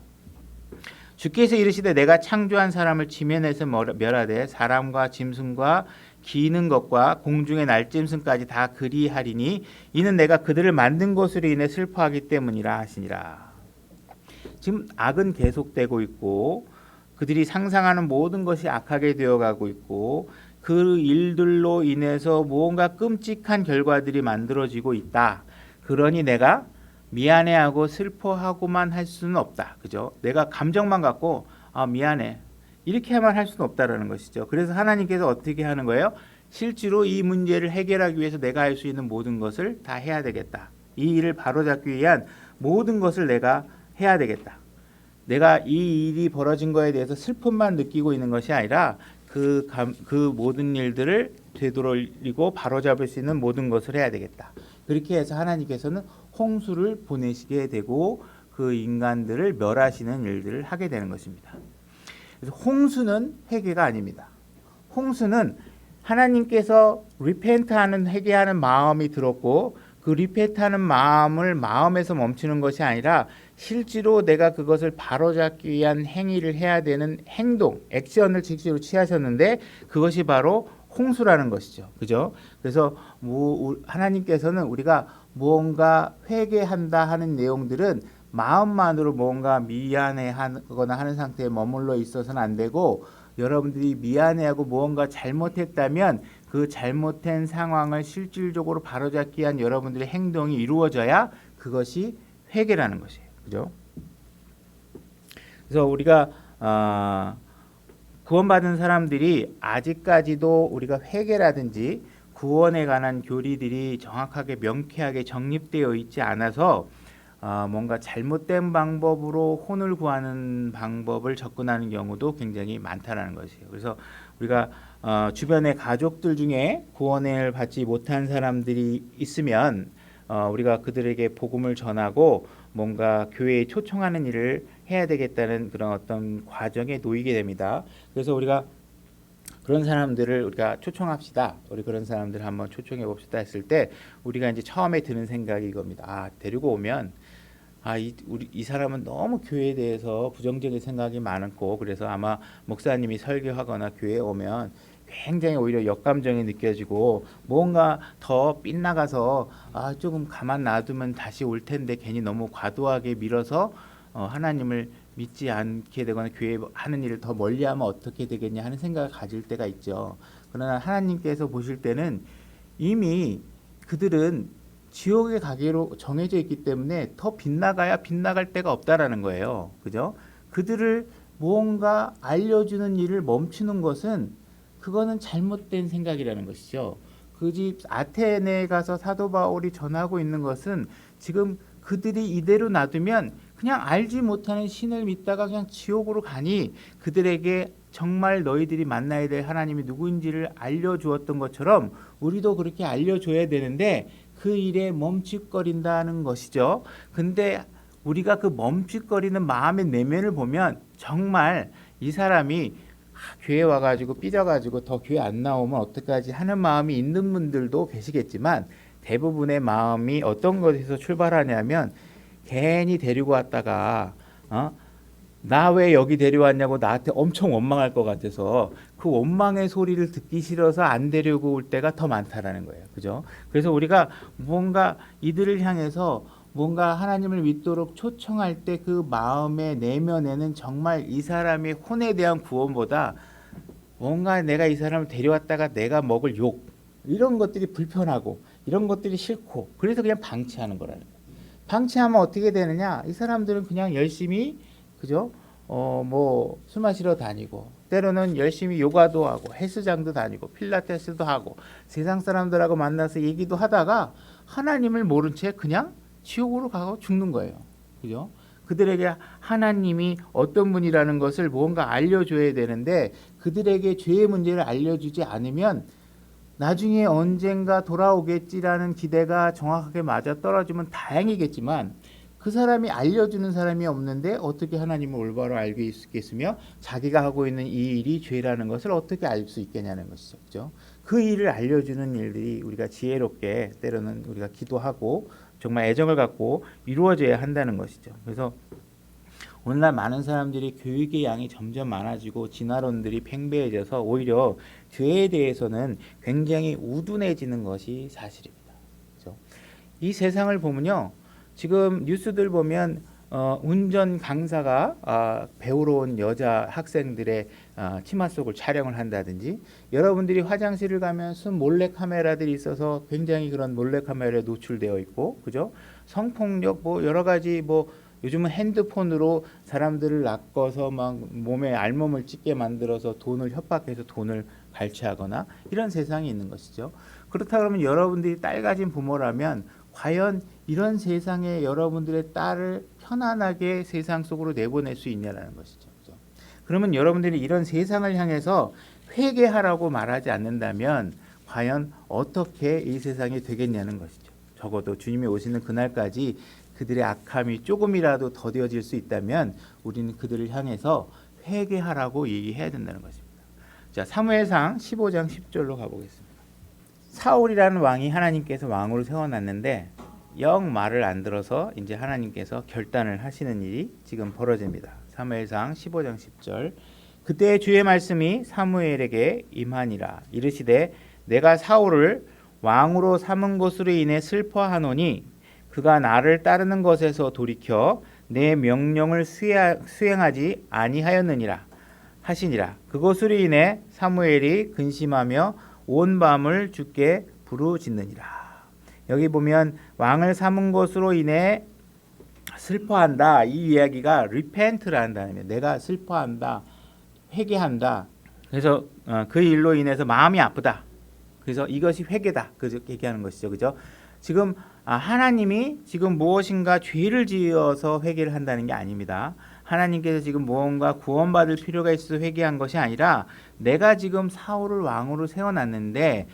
주께서 이르시되 내가 창조한 사람을 지면에서 멸하되 사람과 짐승과 기는 것과 공중의 날짐승까지 다 그리하리니 이는 내가 그들을 만든 것으로 인해 슬퍼하기 때문이라 하시니라. 지금 악은 계속되고 있고 그들이 상상하는 모든 것이 악하게 되어가고 있고 그 일들로 인해서 무언가 끔찍한 결과들이 만들어지고 있다. 그러니 내가 미안해하고 슬퍼하고만 할 수는 없다. 그죠? 내가 감정만 갖고 미안해 이렇게만 할 수는 없다라는 것이죠. 그래서 하나님께서 어떻게 하는 거예요? 실제로 이 문제를 해결하기 위해서 내가 할 수 있는 모든 것을 다 해야 되겠다. 이 일을 바로잡기 위한 모든 것을 내가 해야 되겠다. 내가 이 일이 벌어진 거에 대해서 슬픔만 느끼고 있는 것이 아니라 그 모든 일들을 되돌리고 바로잡을 수 있는 모든 것을 해야 되겠다. 그렇게 해서 하나님께서는 홍수를 보내시게 되고 그 인간들을 멸하시는 일들을 하게 되는 것입니다. 그래서 홍수는 회개가 아닙니다. 홍수는 하나님께서 리펜트하는 회개하는 마음이 들었고 그 리펜트하는 마음을 마음에서 멈추는 것이 아니라 실제로 내가 그것을 바로잡기 위한 행위를 해야 되는 행동, 액션을 직접으로 취하셨는데 그것이 바로 홍수라는 것이죠. 그죠? 그래서 하나님께서는 우리가 무언가 회개한다 하는 내용들은 마음만으로 뭔가 미안해하거나 하는 상태에 머물러 있어서는 안 되고 여러분들이 미안해하고 무언가 잘못했다면 그 잘못된 상황을 실질적으로 바로잡기 위한 여러분들의 행동이 이루어져야 그것이 회개라는 것이에요. 그죠? 그래서 우리가 구원받은 사람들이 아직까지도 우리가 회개라든지 구원에 관한 교리들이 정확하게 명쾌하게 정립되어 있지 않아서 뭔가 잘못된 방법으로 혼을 구하는 방법을 접근하는 경우도 굉장히 많다라는 것이에요. 그래서 우리가 주변의 가족들 중에 구원을 받지 못한 사람들이 있으면 우리가 그들에게 복음을 전하고 뭔가 교회에 초청하는 일을 해야 되겠다는 그런 어떤 과정에 놓이게 됩니다. 그래서 우리가 그런 사람들을 우리가 초청합시다. 우리 그런 사람들 한번 초청해 봅시다 했을 때 우리가 이제 처음에 드는 생각이 이겁니다. 데리고 오면 이 사람은 너무 교회에 대해서 부정적인 생각이 많고 그래서 아마 목사님이 설교하거나 교회에 오면 굉장히 오히려 역감정이 느껴지고 뭔가 더 빗나가서 조금 가만 놔두면 다시 올 텐데 괜히 너무 과도하게 밀어서 하나님을 믿지 않게 되거나 교회 하는 일을 더 멀리하면 어떻게 되겠냐 하는 생각을 가질 때가 있죠. 그러나 하나님께서 보실 때는 이미 그들은 지옥에 가기로 정해져 있기 때문에 더 빗나가야 빗나갈 데가 없다라는 거예요. 그죠? 그들을 무언가 알려주는 일을 멈추는 것은 그거는 잘못된 생각이라는 것이죠. 그 집 아테네에 가서 사도 바울이 전하고 있는 것은 지금 그들이 이대로 놔두면 그냥 알지 못하는 신을 믿다가 그냥 지옥으로 가니 그들에게 정말 너희들이 만나야 될 하나님이 누구인지를 알려주었던 것처럼 우리도 그렇게 알려줘야 되는데 그 일에 멈칫거린다는 것이죠. 근데 우리가 그 멈칫거리는 마음의 내면을 보면 정말 이 사람이 교회 와가지고 삐져가지고 더 교회 안 나오면 어떡하지 하는 마음이 있는 분들도 계시겠지만 대부분의 마음이 어떤 것에서 출발하냐면 괜히 데리고 왔다가 나 왜 여기 데려왔냐고 나한테 엄청 원망할 것 같아서 그 원망의 소리를 듣기 싫어서 안 데리고 올 때가 더 많다라는 거예요. 그죠? 그래서 우리가 뭔가 이들을 향해서 뭔가 하나님을 믿도록 초청할 때 그 마음의 내면에는 정말 이 사람의 혼에 대한 구원보다 뭔가 내가 이 사람을 데려왔다가 내가 먹을 욕 이런 것들이 불편하고 이런 것들이 싫고 그래서 그냥 방치하는 거라는 거예요. 방치하면 어떻게 되느냐? 이 사람들은 그냥 열심히 그죠? 뭐 술 마시러 다니고 때로는 열심히 요가도 하고 헬스장도 다니고 필라테스도 하고 세상 사람들하고 만나서 얘기도 하다가 하나님을 모른 채 그냥 지옥으로 가고 죽는 거예요. 그죠? 그들에게 하나님이 어떤 분이라는 것을 뭔가 알려줘야 되는데 그들에게 죄의 문제를 알려주지 않으면 나중에 언젠가 돌아오겠지라는 기대가 정확하게 맞아 떨어지면 다행이겠지만 그 사람이 알려주는 사람이 없는데 어떻게 하나님을 올바로 알고 있겠으며 자기가 하고 있는 이 일이 죄라는 것을 어떻게 알 수 있겠냐는 것이죠. 그죠? 그 일을 알려주는 일들이 우리가 지혜롭게 때로는 우리가 기도하고 정말 애정을 갖고 이루어져야 한다는 것이죠. 그래서 오늘날 많은 사람들이 교육의 양이 점점 많아지고 진화론들이 팽배해져서 오히려 죄에 대해서는 굉장히 우둔해지는 것이 사실입니다. 그렇죠? 이 세상을 보면요. 지금 뉴스들 보면 운전 강사가 배우러 온 여자 학생들의 치마 속을 촬영을 한다든지 여러분들이 화장실을 가면 순 몰래 카메라들이 있어서 굉장히 그런 몰래 카메라에 노출되어 있고 그죠? 성폭력 뭐 여러 가지 뭐 요즘은 핸드폰으로 사람들을 낚아서 막 몸에 알몸을 찢게 만들어서 돈을 협박해서 돈을 갈취하거나 이런 세상이 있는 것이죠. 그렇다 그러면 여러분들이 딸 가진 부모라면 과연 이런 세상에 여러분들의 딸을 편안하게 세상 속으로 내보낼 수 있냐라는 것이죠. 그렇죠? 그러면 여러분들이 이런 세상을 향해서 회개하라고 말하지 않는다면 과연 어떻게 이 세상이 되겠냐는 것이죠. 적어도 주님이 오시는 그날까지 그들의 악함이 조금이라도 더뎌질 수 있다면 우리는 그들을 향해서 회개하라고 얘기해야 된다는 것입니다. 자, 사무엘상 15장 10절로 가보겠습니다. 사울이라는 왕이 하나님께서 왕으로 세워놨는데 영 말을 안 들어서 이제 하나님께서 결단을 하시는 일이 지금 벌어집니다. 사무엘상 15장 10절. 그때 주의 말씀이 사무엘에게 임하니라. 이르시되 내가 사울을 왕으로 삼은 것으로 인해 슬퍼하노니 그가 나를 따르는 것에서 돌이켜 내 명령을 수행하지 아니하였느니라 하시니라. 그것으로 인해 사무엘이 근심하며 온 밤을 주께 부르짖느니라. 여기 보면 왕을 삼은 것으로 인해 슬퍼한다. 이 이야기가 repent라는 단어입니다. 내가 슬퍼한다. 회개한다. 그래서 그 일로 인해서 마음이 아프다. 그래서 이것이 회개다. 그 얘기하는 것이죠. 그죠? 지금 하나님이 지금 무엇인가 죄를 지어서 회개를 한다는 게 아닙니다. 하나님께서 지금 무언가 구원받을 필요가 있어서 회개한 것이 아니라 내가 지금 사울을 왕으로 세워놨는데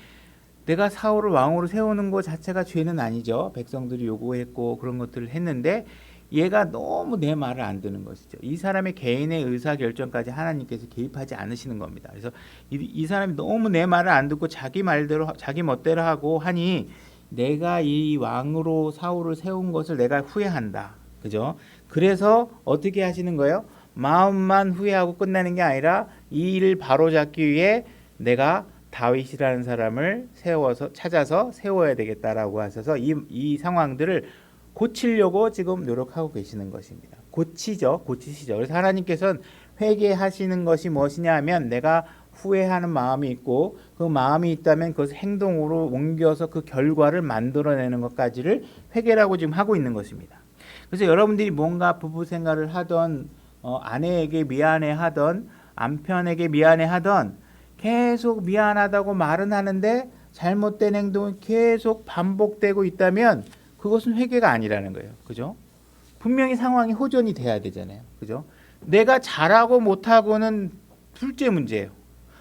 내가 사울을 왕으로 세우는 것 자체가 죄는 아니죠. 백성들이 요구했고 그런 것들을 했는데 얘가 너무 내 말을 안 듣는 것이죠. 이 사람의 개인의 의사결정까지 하나님께서 개입하지 않으시는 겁니다. 그래서 이 사람이 너무 내 말을 안 듣고 자기 말대로 자기 멋대로 하고 하니 내가 이 왕으로 사울을 세운 것을 내가 후회한다. 그죠? 그래서 어떻게 하시는 거예요? 마음만 후회하고 끝나는 게 아니라 이 일을 바로잡기 위해 내가 다윗이라는 사람을 찾아서 세워야 되겠다라고 하셔서 이 상황들을 고치려고 지금 노력하고 계시는 것입니다. 고치시죠. 그래서 하나님께서는 회개하시는 것이 무엇이냐 하면 내가 후회하는 마음이 있고 그 마음이 있다면 그것을 행동으로 옮겨서 그 결과를 만들어내는 것까지를 회개라고 지금 하고 있는 것입니다. 그래서 여러분들이 뭔가 부부 생활을 하던 아내에게 미안해하던 남편에게 미안해하던 계속 미안하다고 말은 하는데 잘못된 행동은 계속 반복되고 있다면 그것은 회개가 아니라는 거예요. 그죠? 분명히 상황이 호전이 돼야 되잖아요. 그죠? 내가 잘하고 못하고는 둘째 문제예요.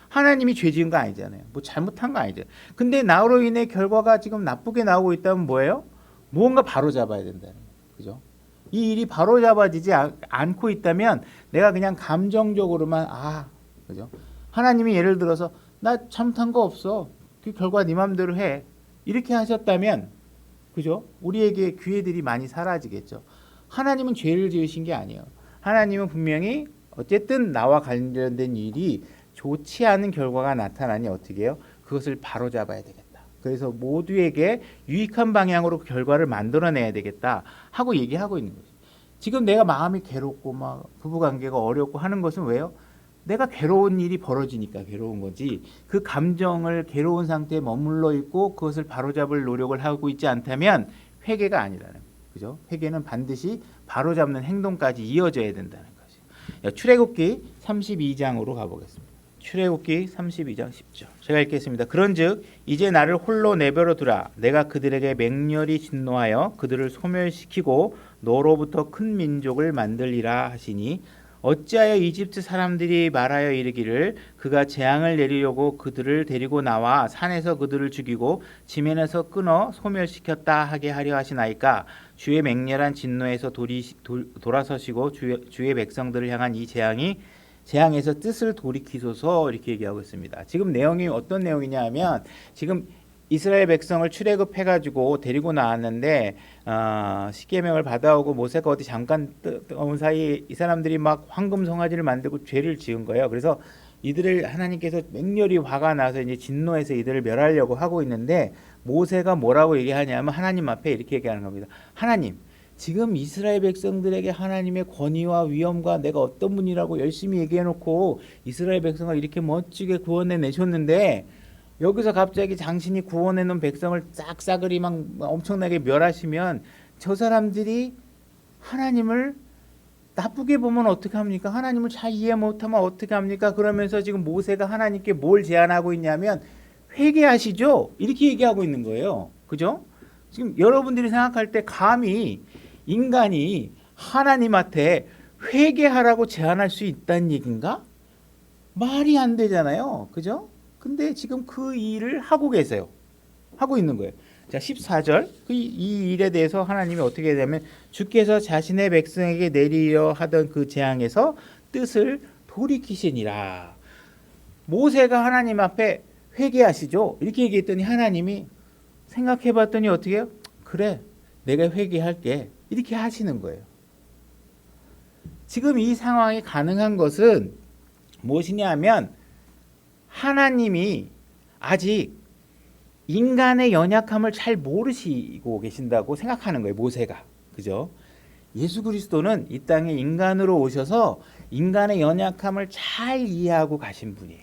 하나님이 죄 지은 거 아니잖아요. 뭐 잘못한 거 아니죠. 근데 나로 인해 결과가 지금 나쁘게 나오고 있다면 뭐예요? 무언가 바로 잡아야 된다는 거예요. 그죠? 이 일이 바로 잡아지지 않고 있다면 내가 그냥 감정적으로만 그죠? 하나님이 예를 들어서 나 잘못한 거 없어. 그 결과 네 맘대로 해. 이렇게 하셨다면 그죠? 우리에게 기회들이 많이 사라지겠죠. 하나님은 죄를 지으신 게 아니에요. 하나님은 분명히 어쨌든 나와 관련된 일이 좋지 않은 결과가 나타나니 어떻게 해요? 그것을 바로잡아야 되겠다. 그래서 모두에게 유익한 방향으로 그 결과를 만들어내야 되겠다 하고 얘기하고 있는 거죠. 지금 내가 마음이 괴롭고 막 부부관계가 어렵고 하는 것은 왜요? 내가 괴로운 일이 벌어지니까 괴로운 거지. 그 감정을 괴로운 상태에 머물러 있고 그것을 바로잡을 노력을 하고 있지 않다면 회개가 아니라는 거예요. 그죠? 회개는 반드시 바로잡는 행동까지 이어져야 된다는 거죠. 출애굽기 32장으로 가보겠습니다. 출애굽기 32장 10절. 제가 읽겠습니다. 그런즉 이제 나를 홀로 내버려 두라. 내가 그들에게 맹렬히 진노하여 그들을 소멸시키고 너로부터 큰 민족을 만들리라 하시니 어찌하여 이집트 사람들이 말하여 이르기를 그가 재앙을 내리려고 그들을 데리고 나와 산에서 그들을 죽이고 지면에서 끊어 소멸시켰다 하게 하려 하시나이까. 주의 맹렬한 진노에서 돌아서시고 주의 백성들을 향한 이 재앙에서 뜻을 돌이키소서 이렇게 얘기하고 있습니다. 지금 내용이 어떤 내용이냐 하면 지금 이스라엘 백성을 출애굽해가지고 데리고 나왔는데 십계명을 받아오고 모세가 어디 잠깐 온 사이 이 사람들이 막 황금 송아지를 만들고 죄를 지은 거예요. 그래서 이들을 하나님께서 맹렬히 화가 나서 이제 진노해서 이들을 멸하려고 하고 있는데 모세가 뭐라고 얘기하냐면 하나님 앞에 이렇게 얘기하는 겁니다. 하나님, 지금 이스라엘 백성들에게 하나님의 권위와 위엄과 내가 어떤 분이라고 열심히 얘기해놓고 이스라엘 백성을 이렇게 멋지게 구원해 내셨는데 여기서 갑자기 당신이 구원해놓은 백성을 싹싸그리 막 엄청나게 멸하시면 저 사람들이 하나님을 나쁘게 보면 어떻게 합니까? 하나님을 잘 이해 못하면 어떻게 합니까? 그러면서 지금 모세가 하나님께 뭘 제안하고 있냐면 회개하시죠? 이렇게 얘기하고 있는 거예요. 그죠? 지금 여러분들이 생각할 때 감히 인간이 하나님한테 회개하라고 제안할 수 있다는 얘기인가? 말이 안 되잖아요. 그죠? 근데 지금 그 일을 하고 계세요. 하고 있는 거예요. 자, 14절. 이 일에 대해서 하나님이 어떻게 되냐면 주께서 자신의 백성에게 내리려 하던 그 재앙에서 뜻을 돌이키시니라. 모세가 하나님 앞에 회개하시죠. 이렇게 얘기했더니 하나님이 생각해 봤더니 어떻게 해요? 그래, 내가 회개할게. 이렇게 하시는 거예요. 지금 이 상황이 가능한 것은 무엇이냐 하면 하나님이 아직 인간의 연약함을 잘 모르시고 계신다고 생각하는 거예요. 모세가. 그죠? 예수 그리스도는 이 땅에 인간으로 오셔서 인간의 연약함을 잘 이해하고 가신 분이에요.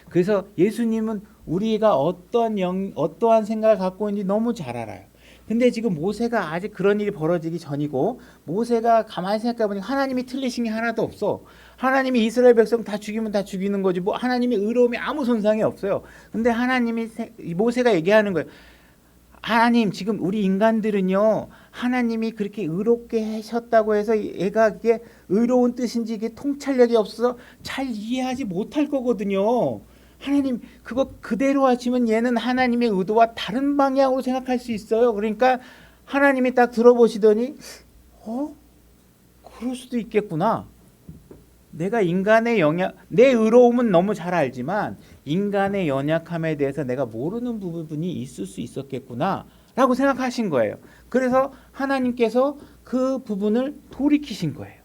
그래서 예수님은 우리가 어떠한 생각을 갖고 있는지 너무 잘 알아요. 근데 지금 모세가 아직 그런 일이 벌어지기 전이고 모세가 가만히 생각해보니 하나님이 틀리신 게 하나도 없어. 하나님이 이스라엘 백성 다 죽이면 다 죽이는 거지 뭐 하나님의 의로움이 아무 손상이 없어요. 근데 하나님이 모세가 얘기하는 거예요. 하나님, 지금 우리 인간들은요 하나님이 그렇게 의롭게 하셨다고 해서 얘가 이게 의로운 뜻인지 이게 통찰력이 없어서 잘 이해하지 못할 거거든요. 하나님, 그거 그대로 하시면 얘는 하나님의 의도와 다른 방향으로 생각할 수 있어요. 그러니까 하나님이 딱 들어보시더니 그럴 수도 있겠구나. 내가 인간의 내 의로움은 너무 잘 알지만 인간의 연약함에 대해서 내가 모르는 부분이 있을 수 있었겠구나 라고 생각하신 거예요. 그래서 하나님께서 그 부분을 돌이키신 거예요.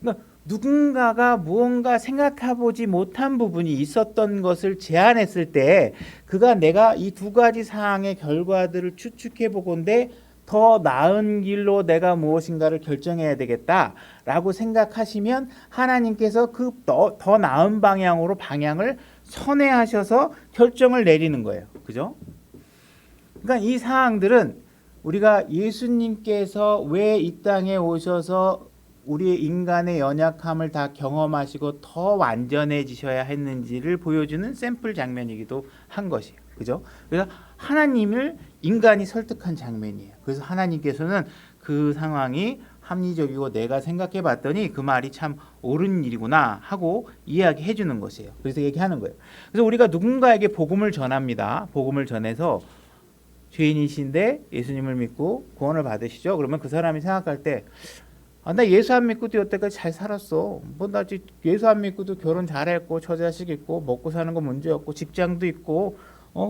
그러니까 누군가가 무언가 생각해보지 못한 부분이 있었던 것을 제안했을 때 그가 내가 이 두 가지 사항의 결과들을 추측해보건대 더 나은 길로 내가 무엇인가를 결정해야 되겠다라고 생각하시면 하나님께서 그 더 나은 방향을 선회하셔서 결정을 내리는 거예요. 그죠? 그러니까 이 사항들은 우리가 예수님께서 왜 이 땅에 오셔서 우리의 인간의 연약함을 다 경험하시고 더 완전해지셔야 했는지를 보여주는 샘플 장면이기도 한 것이에요. 그죠? 그래서 하나님을 인간이 설득한 장면이에요. 그래서 하나님께서는 그 상황이 합리적이고 내가 생각해 봤더니 그 말이 참 옳은 일이구나 하고 이야기해 주는 것이에요. 그래서 얘기하는 거예요. 그래서 우리가 누군가에게 복음을 전합니다. 복음을 전해서 죄인이신데 예수님을 믿고 구원을 받으시죠. 그러면 그 사람이 생각할 때 나 예수 안 믿고도 여태까지 잘 살았어. 나 예수 안 믿고도 결혼 잘했고 처자식 있고 먹고 사는 거 문제 없고 직장도 있고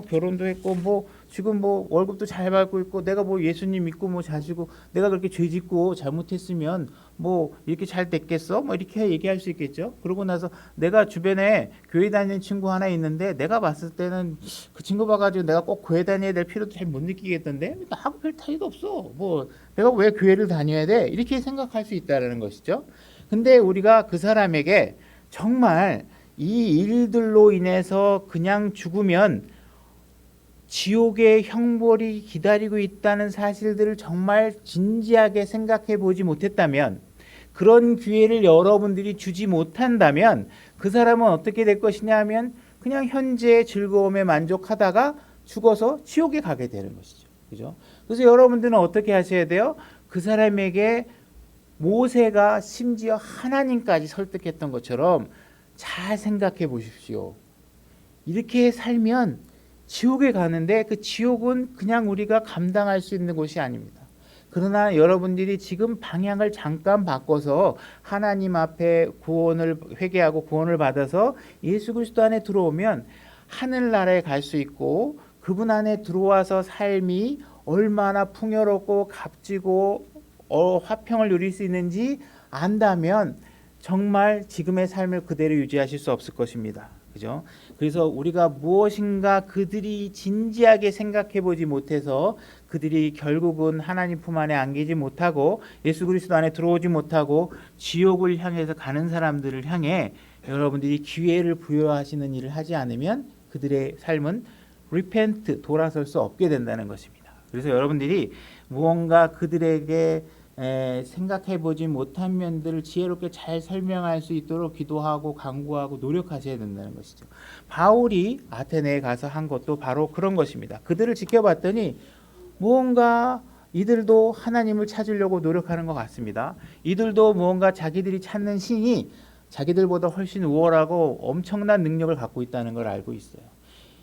결혼도 했고 뭐 지금 뭐 월급도 잘 받고 있고 내가 뭐 예수님 믿고 뭐 자시고 내가 그렇게 죄 짓고 잘못했으면 뭐 이렇게 잘 됐겠어? 뭐 이렇게 얘기할 수 있겠죠. 그러고 나서 내가 주변에 교회 다니는 친구 하나 있는데 내가 봤을 때는 그 친구 봐가지고 내가 꼭 교회 다녀야 될 필요도 잘 못 느끼겠던데 나하고 별 차이도 없어. 뭐 내가 왜 교회를 다녀야 돼? 이렇게 생각할 수 있다는 것이죠. 근데 우리가 그 사람에게 정말 이 일들로 인해서 그냥 죽으면 지옥의 형벌이 기다리고 있다는 사실들을 정말 진지하게 생각해 보지 못했다면, 그런 기회를 여러분들이 주지 못한다면 그 사람은 어떻게 될 것이냐 하면 그냥 현재의 즐거움에 만족하다가 죽어서 지옥에 가게 되는 것이죠. 그죠? 그래서 여러분들은 어떻게 하셔야 돼요? 그 사람에게 모세가 심지어 하나님까지 설득했던 것처럼 잘 생각해 보십시오. 이렇게 살면 지옥에 가는데 그 지옥은 그냥 우리가 감당할 수 있는 곳이 아닙니다. 그러나 여러분들이 지금 방향을 잠깐 바꿔서 하나님 앞에 구원을 회개하고 구원을 받아서 예수 그리스도 안에 들어오면 하늘나라에 갈 수 있고, 그분 안에 들어와서 삶이 얼마나 풍요롭고 값지고 화평을 누릴 수 있는지 안다면 정말 지금의 삶을 그대로 유지하실 수 없을 것입니다. 그죠? 그래서 우리가 무엇인가 그들이 진지하게 생각해 보지 못해서 그들이 결국은 하나님 품 안에 안기지 못하고 예수 그리스도 안에 들어오지 못하고 지옥을 향해서 가는 사람들을 향해 여러분들이 기회를 부여하시는 일을 하지 않으면 그들의 삶은 repent, 돌아설 수 없게 된다는 것입니다. 그래서 여러분들이 무언가 그들에게 생각해보지 못한 면들을 지혜롭게 잘 설명할 수 있도록 기도하고 간구하고 노력하셔야 된다는 것이죠. 바울이 아테네에 가서 한 것도 바로 그런 것입니다. 그들을 지켜봤더니 무언가 이들도 하나님을 찾으려고 노력하는 것 같습니다. 이들도 무언가 자기들이 찾는 신이 자기들보다 훨씬 우월하고 엄청난 능력을 갖고 있다는 걸 알고 있어요.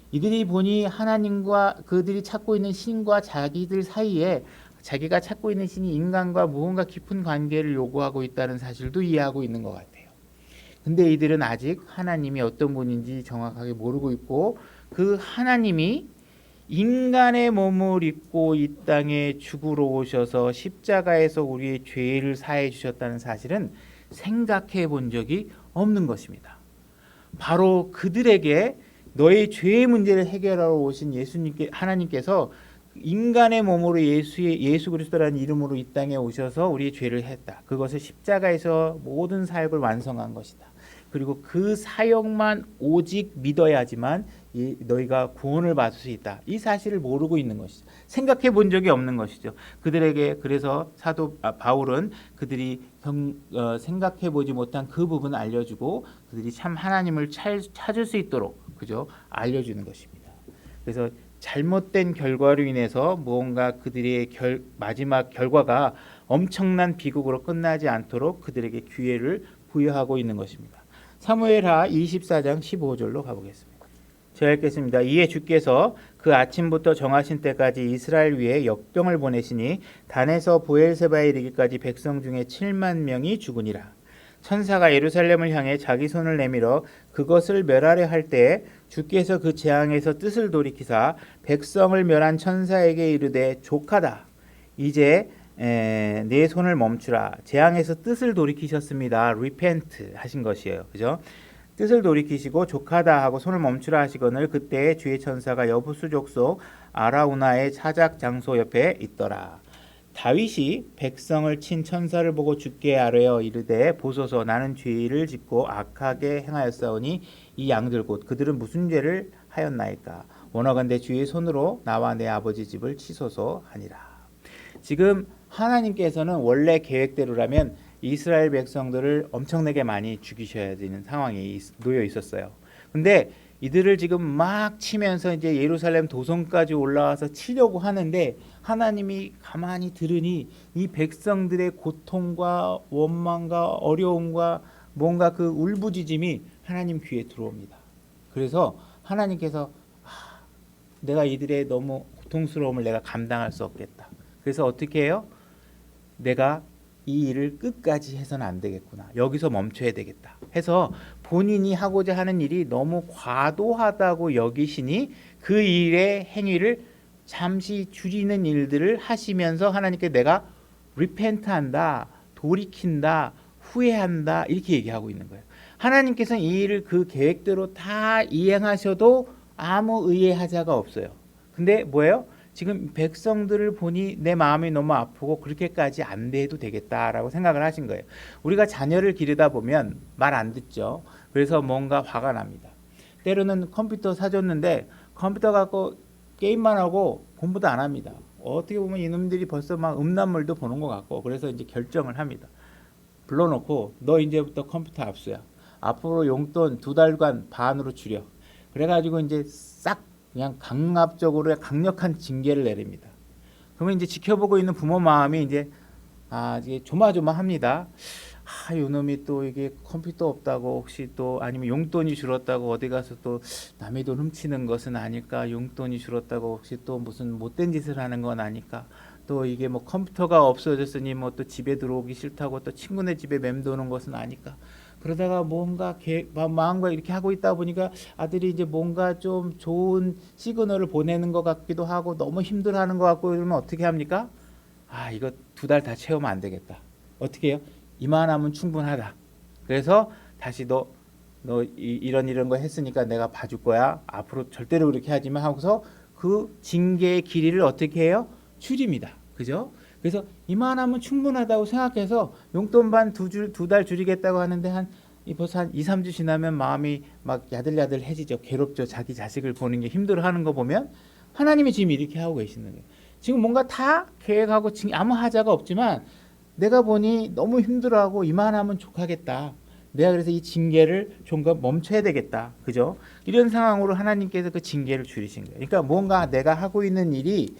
이들이 보니 하나님과 그들이 찾고 있는 신과 자기들 사이에 자기가 찾고 있는 신이 인간과 무언가 깊은 관계를 요구하고 있다는 사실도 이해하고 있는 것 같아요. 근데 이들은 아직 하나님이 어떤 분인지 정확하게 모르고 있고, 그 하나님이 인간의 몸을 입고 이 땅에 죽으러 오셔서 십자가에서 우리의 죄를 사해 주셨다는 사실은 생각해 본 적이 없는 것입니다. 바로 그들에게 너의 죄의 문제를 해결하러 오신 예수님께, 하나님께서 인간의 몸으로 예수 그리스도라는 이름으로 이 땅에 오셔서 우리의 죄를 했다. 그것을 십자가에서 모든 사역을 완성한 것이다. 그리고 그 사역만 오직 믿어야지만 너희가 구원을 받을 수 있다. 이 사실을 모르고 있는 것이죠. 생각해 본 적이 없는 것이죠. 그들에게 그래서 사도 바울은 그들이 생각해 보지 못한 그 부분을 알려주고 그들이 참 하나님을 찾을 수 있도록 그죠? 알려주는 것입니다. 그래서 잘못된 결과로 인해서 무언가 그들의 마지막 결과가 엄청난 비극으로 끝나지 않도록 그들에게 기회를 부여하고 있는 것입니다. 사무엘하 24장 15절로 가보겠습니다. 제가 읽겠습니다. 이에 주께서 그 아침부터 정하신 때까지 이스라엘 위에 역병을 보내시니 단에서 보엘세바에 이르기까지 백성 중에 7만 명이 죽으니라. 천사가 예루살렘을 향해 자기 손을 내밀어 그것을 멸하려 할 때에 주께서 그 재앙에서 뜻을 돌이키사 백성을 멸한 천사에게 이르되 족하다. 이제 내 손을 멈추라. 재앙에서 뜻을 돌이키셨습니다. repent 하신 것이에요. 그죠? 뜻을 돌이키시고 족하다 하고 손을 멈추라 하시거늘 그때 주의 천사가 여부수 족속 아라우나의 차작 장소 옆에 있더라. 다윗이 백성을 친 천사를 보고 주께 아뢰어 이르되 보소서 나는 죄를 짓고 악하게 행하였사오니 이 양들 곧 그들은 무슨 죄를 하였나이까. 원하건대 주의 손으로 나와 내 아버지 집을 치소서 하니라. 지금 하나님께서는 원래 계획대로라면 이스라엘 백성들을 엄청나게 많이 죽이셔야 되는 상황이 놓여 있었어요. 근데 이들을 지금 막 치면서 이제 예루살렘 도성까지 올라와서 치려고 하는데 하나님이 가만히 들으니 이 백성들의 고통과 원망과 어려움과 뭔가 그 울부짖음이 하나님 귀에 들어옵니다. 그래서 하나님께서 내가 이들의 너무 고통스러움을 내가 감당할 수 없겠다. 그래서 어떻게 해요? 내가 이 일을 끝까지 해서는 안 되겠구나. 여기서 멈춰야 되겠다. 해서 본인이 하고자 하는 일이 너무 과도하다고 여기시니 그 일의 행위를 잠시 줄이는 일들을 하시면서 하나님께 내가 리펜트한다, 돌이킨다, 후회한다 이렇게 얘기하고 있는 거예요. 하나님께서는 이 일을 그 계획대로 다 이행하셔도 아무 의의 하자가 없어요. 근데 뭐예요? 지금 백성들을 보니 내 마음이 너무 아프고 그렇게까지 안 돼도 되겠다라고 생각을 하신 거예요. 우리가 자녀를 기르다 보면 말 안 듣죠. 그래서 뭔가 화가 납니다. 때로는 컴퓨터 사줬는데 컴퓨터 갖고 게임만 하고 공부도 안 합니다. 어떻게 보면 이놈들이 벌써 막 음란물도 보는 것 같고, 그래서 이제 결정을 합니다. 불러놓고 너 이제부터 컴퓨터 압수야. 앞으로 용돈 2달간 반으로 줄여. 그래가지고 이제 싹 그냥 강압적으로 강력한 징계를 내립니다. 그러면 이제 지켜보고 있는 부모 마음이 이제 이제 조마조마합니다. 요놈이 또 이게 컴퓨터 없다고 혹시 또 아니면 용돈이 줄었다고 어디 가서 또 남의 돈 훔치는 것은 아닐까? 용돈이 줄었다고 혹시 또 무슨 못된 짓을 하는 건 아닐까? 또 이게 뭐 컴퓨터가 없어졌으니 뭐 또 집에 들어오기 싫다고 또 친구네 집에 맴도는 것은 아닐까? 그러다가 뭔가 마음과 이렇게 하고 있다 보니까 아들이 이제 뭔가 좀 좋은 시그널을 보내는 것 같기도 하고 너무 힘들어하는 것 같고 이러면 어떻게 합니까? 이거 2달 다 채우면 안 되겠다. 어떻게 해요? 이만하면 충분하다. 그래서 다시 너 이런 거 했으니까 내가 봐줄 거야. 앞으로 절대로 그렇게 하지만 하고서 그 징계의 길이를 어떻게 해요? 줄입니다. 그죠? 그래서 이만하면 충분하다고 생각해서 용돈 반 2달 줄이겠다고 하는데 벌써 한 2, 3주 지나면 마음이 막 야들야들해지죠. 괴롭죠. 자기 자식을 보는 게 힘들어하는 거 보면 하나님이 지금 이렇게 하고 계시는 거예요. 지금 뭔가 다 계획하고 아무 하자가 없지만 내가 보니 너무 힘들어하고 이만하면 족하겠다. 내가 그래서 이 징계를 좀 멈춰야 되겠다. 그죠? 이런 상황으로 하나님께서 그 징계를 줄이신 거예요. 그러니까 뭔가 내가 하고 있는 일이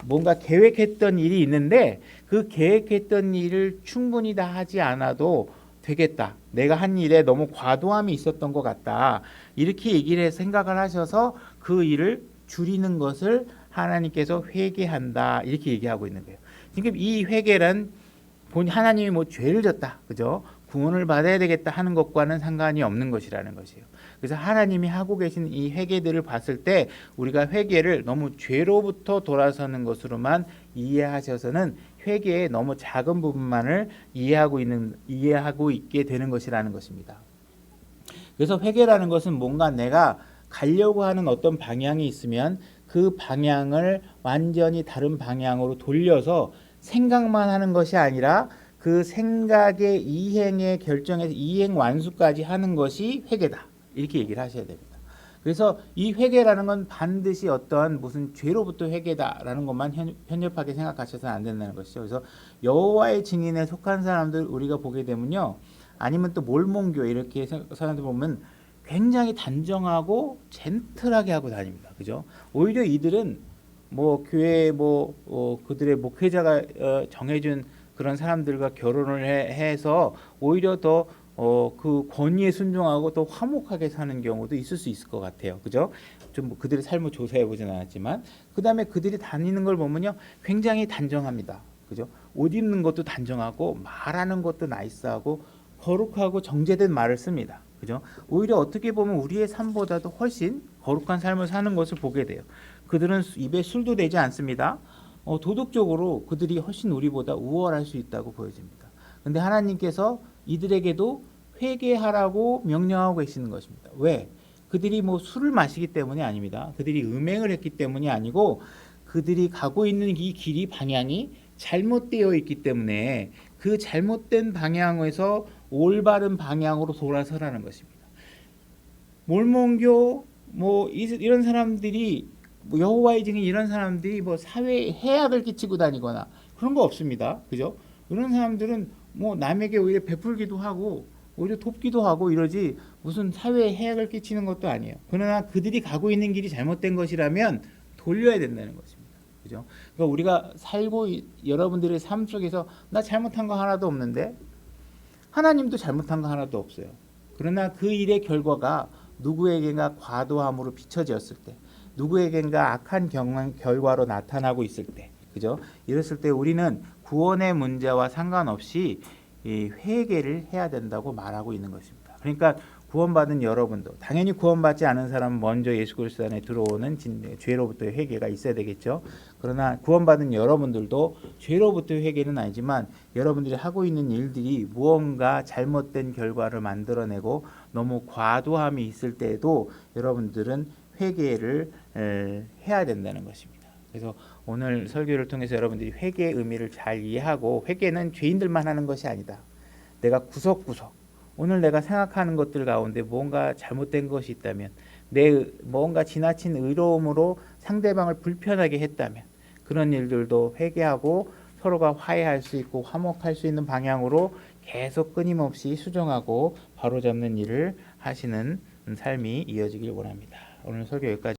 뭔가 계획했던 일이 있는데 그 계획했던 일을 충분히 다 하지 않아도 되겠다. 내가 한 일에 너무 과도함이 있었던 것 같다. 이렇게 얘기를 해서 생각을 하셔서 그 일을 줄이는 것을 하나님께서 회개한다. 이렇게 얘기하고 있는 거예요. 지금 이 회개란 하나님이 뭐 죄를 졌다. 그죠? 구원을 받아야 되겠다 하는 것과는 상관이 없는 것이라는 것이에요. 그래서 하나님이 하고 계신 이 회개들을 봤을 때 우리가 회개를 너무 죄로부터 돌아서는 것으로만 이해하셔서는 회개의 너무 작은 부분만을 이해하고 있게 되는 것이라는 것입니다. 그래서 회개라는 것은 뭔가 내가 가려고 하는 어떤 방향이 있으면 그 방향을 완전히 다른 방향으로 돌려서 생각만 하는 것이 아니라 그 생각의 이행의 결정에서 이행 완수까지 하는 것이 회개다. 이렇게 얘기를 하셔야 됩니다. 그래서 이 회개라는 건 반드시 어떠한 무슨 죄로부터 회개다라는 것만 편협하게 생각하셔서는 안 된다는 것이죠. 그래서 여호와의 증인에 속한 사람들 우리가 보게 되면요. 아니면 또 몰몬교 이렇게 사람들 보면 굉장히 단정하고 젠틀하게 하고 다닙니다. 그죠? 오히려 이들은 뭐 교회 그들의 목회자가 정해준 그런 사람들과 결혼을 해서 오히려 더 그 권위에 순종하고 더 화목하게 사는 경우도 있을 수 있을 것 같아요. 그죠? 좀 그들의 삶을 조사해 보진 않았지만 그 다음에 그들이 다니는 걸 보면요, 굉장히 단정합니다. 그죠? 옷 입는 것도 단정하고 말하는 것도 나이스하고 거룩하고 정제된 말을 씁니다. 그죠? 오히려 어떻게 보면 우리의 삶보다도 훨씬 거룩한 삶을 사는 것을 보게 돼요. 그들은 입에 술도 대지 않습니다. 도덕적으로 그들이 훨씬 우리보다 우월할 수 있다고 보여집니다. 그런데 하나님께서 이들에게도 회개하라고 명령하고 계시는 것입니다. 왜? 그들이 뭐 술을 마시기 때문이 아닙니다. 그들이 음행을 했기 때문이 아니고 그들이 가고 있는 이 길이 방향이 잘못되어 있기 때문에 그 잘못된 방향에서 올바른 방향으로 돌아서라는 것입니다. 몰몬교 이런 사람들이 여호와의 증인 이런 사람들이 사회에 해악을 끼치고 다니거나 그런 거 없습니다. 그죠? 이런 사람들은 남에게 오히려 베풀기도 하고 오히려 돕기도 하고 이러지 무슨 사회에 해악을 끼치는 것도 아니에요. 그러나 그들이 가고 있는 길이 잘못된 것이라면 돌려야 된다는 것입니다. 그죠? 그러니까 우리가 살고 여러분들의 삶 속에서 나 잘못한 거 하나도 없는데 하나님도 잘못한 거 하나도 없어요. 그러나 그 일의 결과가 누구에게나 과도함으로 비춰졌을 때, 누구에겐가 악한 결과로 나타나고 있을 때, 그죠? 이랬을 때 우리는 구원의 문제와 상관없이 이 회개를 해야 된다고 말하고 있는 것입니다. 그러니까 구원받은 여러분도, 당연히 구원받지 않은 사람은 먼저 예수 그리스도 안에 들어오는 죄로부터의 회개가 있어야 되겠죠. 그러나 구원받은 여러분들도 죄로부터의 회개는 아니지만 여러분들이 하고 있는 일들이 무언가 잘못된 결과를 만들어내고 너무 과도함이 있을 때에도 여러분들은 회개를 해야 된다는 것입니다. 그래서 오늘 설교를 통해서 여러분들이 회개의 의미를 잘 이해하고, 회개는 죄인들만 하는 것이 아니다. 내가 구석구석 오늘 내가 생각하는 것들 가운데 뭔가 잘못된 것이 있다면, 내 뭔가 지나친 의로움으로 상대방을 불편하게 했다면 그런 일들도 회개하고 서로가 화해할 수 있고 화목할 수 있는 방향으로 계속 끊임없이 수정하고 바로잡는 일을 하시는 삶이 이어지길 원합니다. 오늘 설교 여기까지.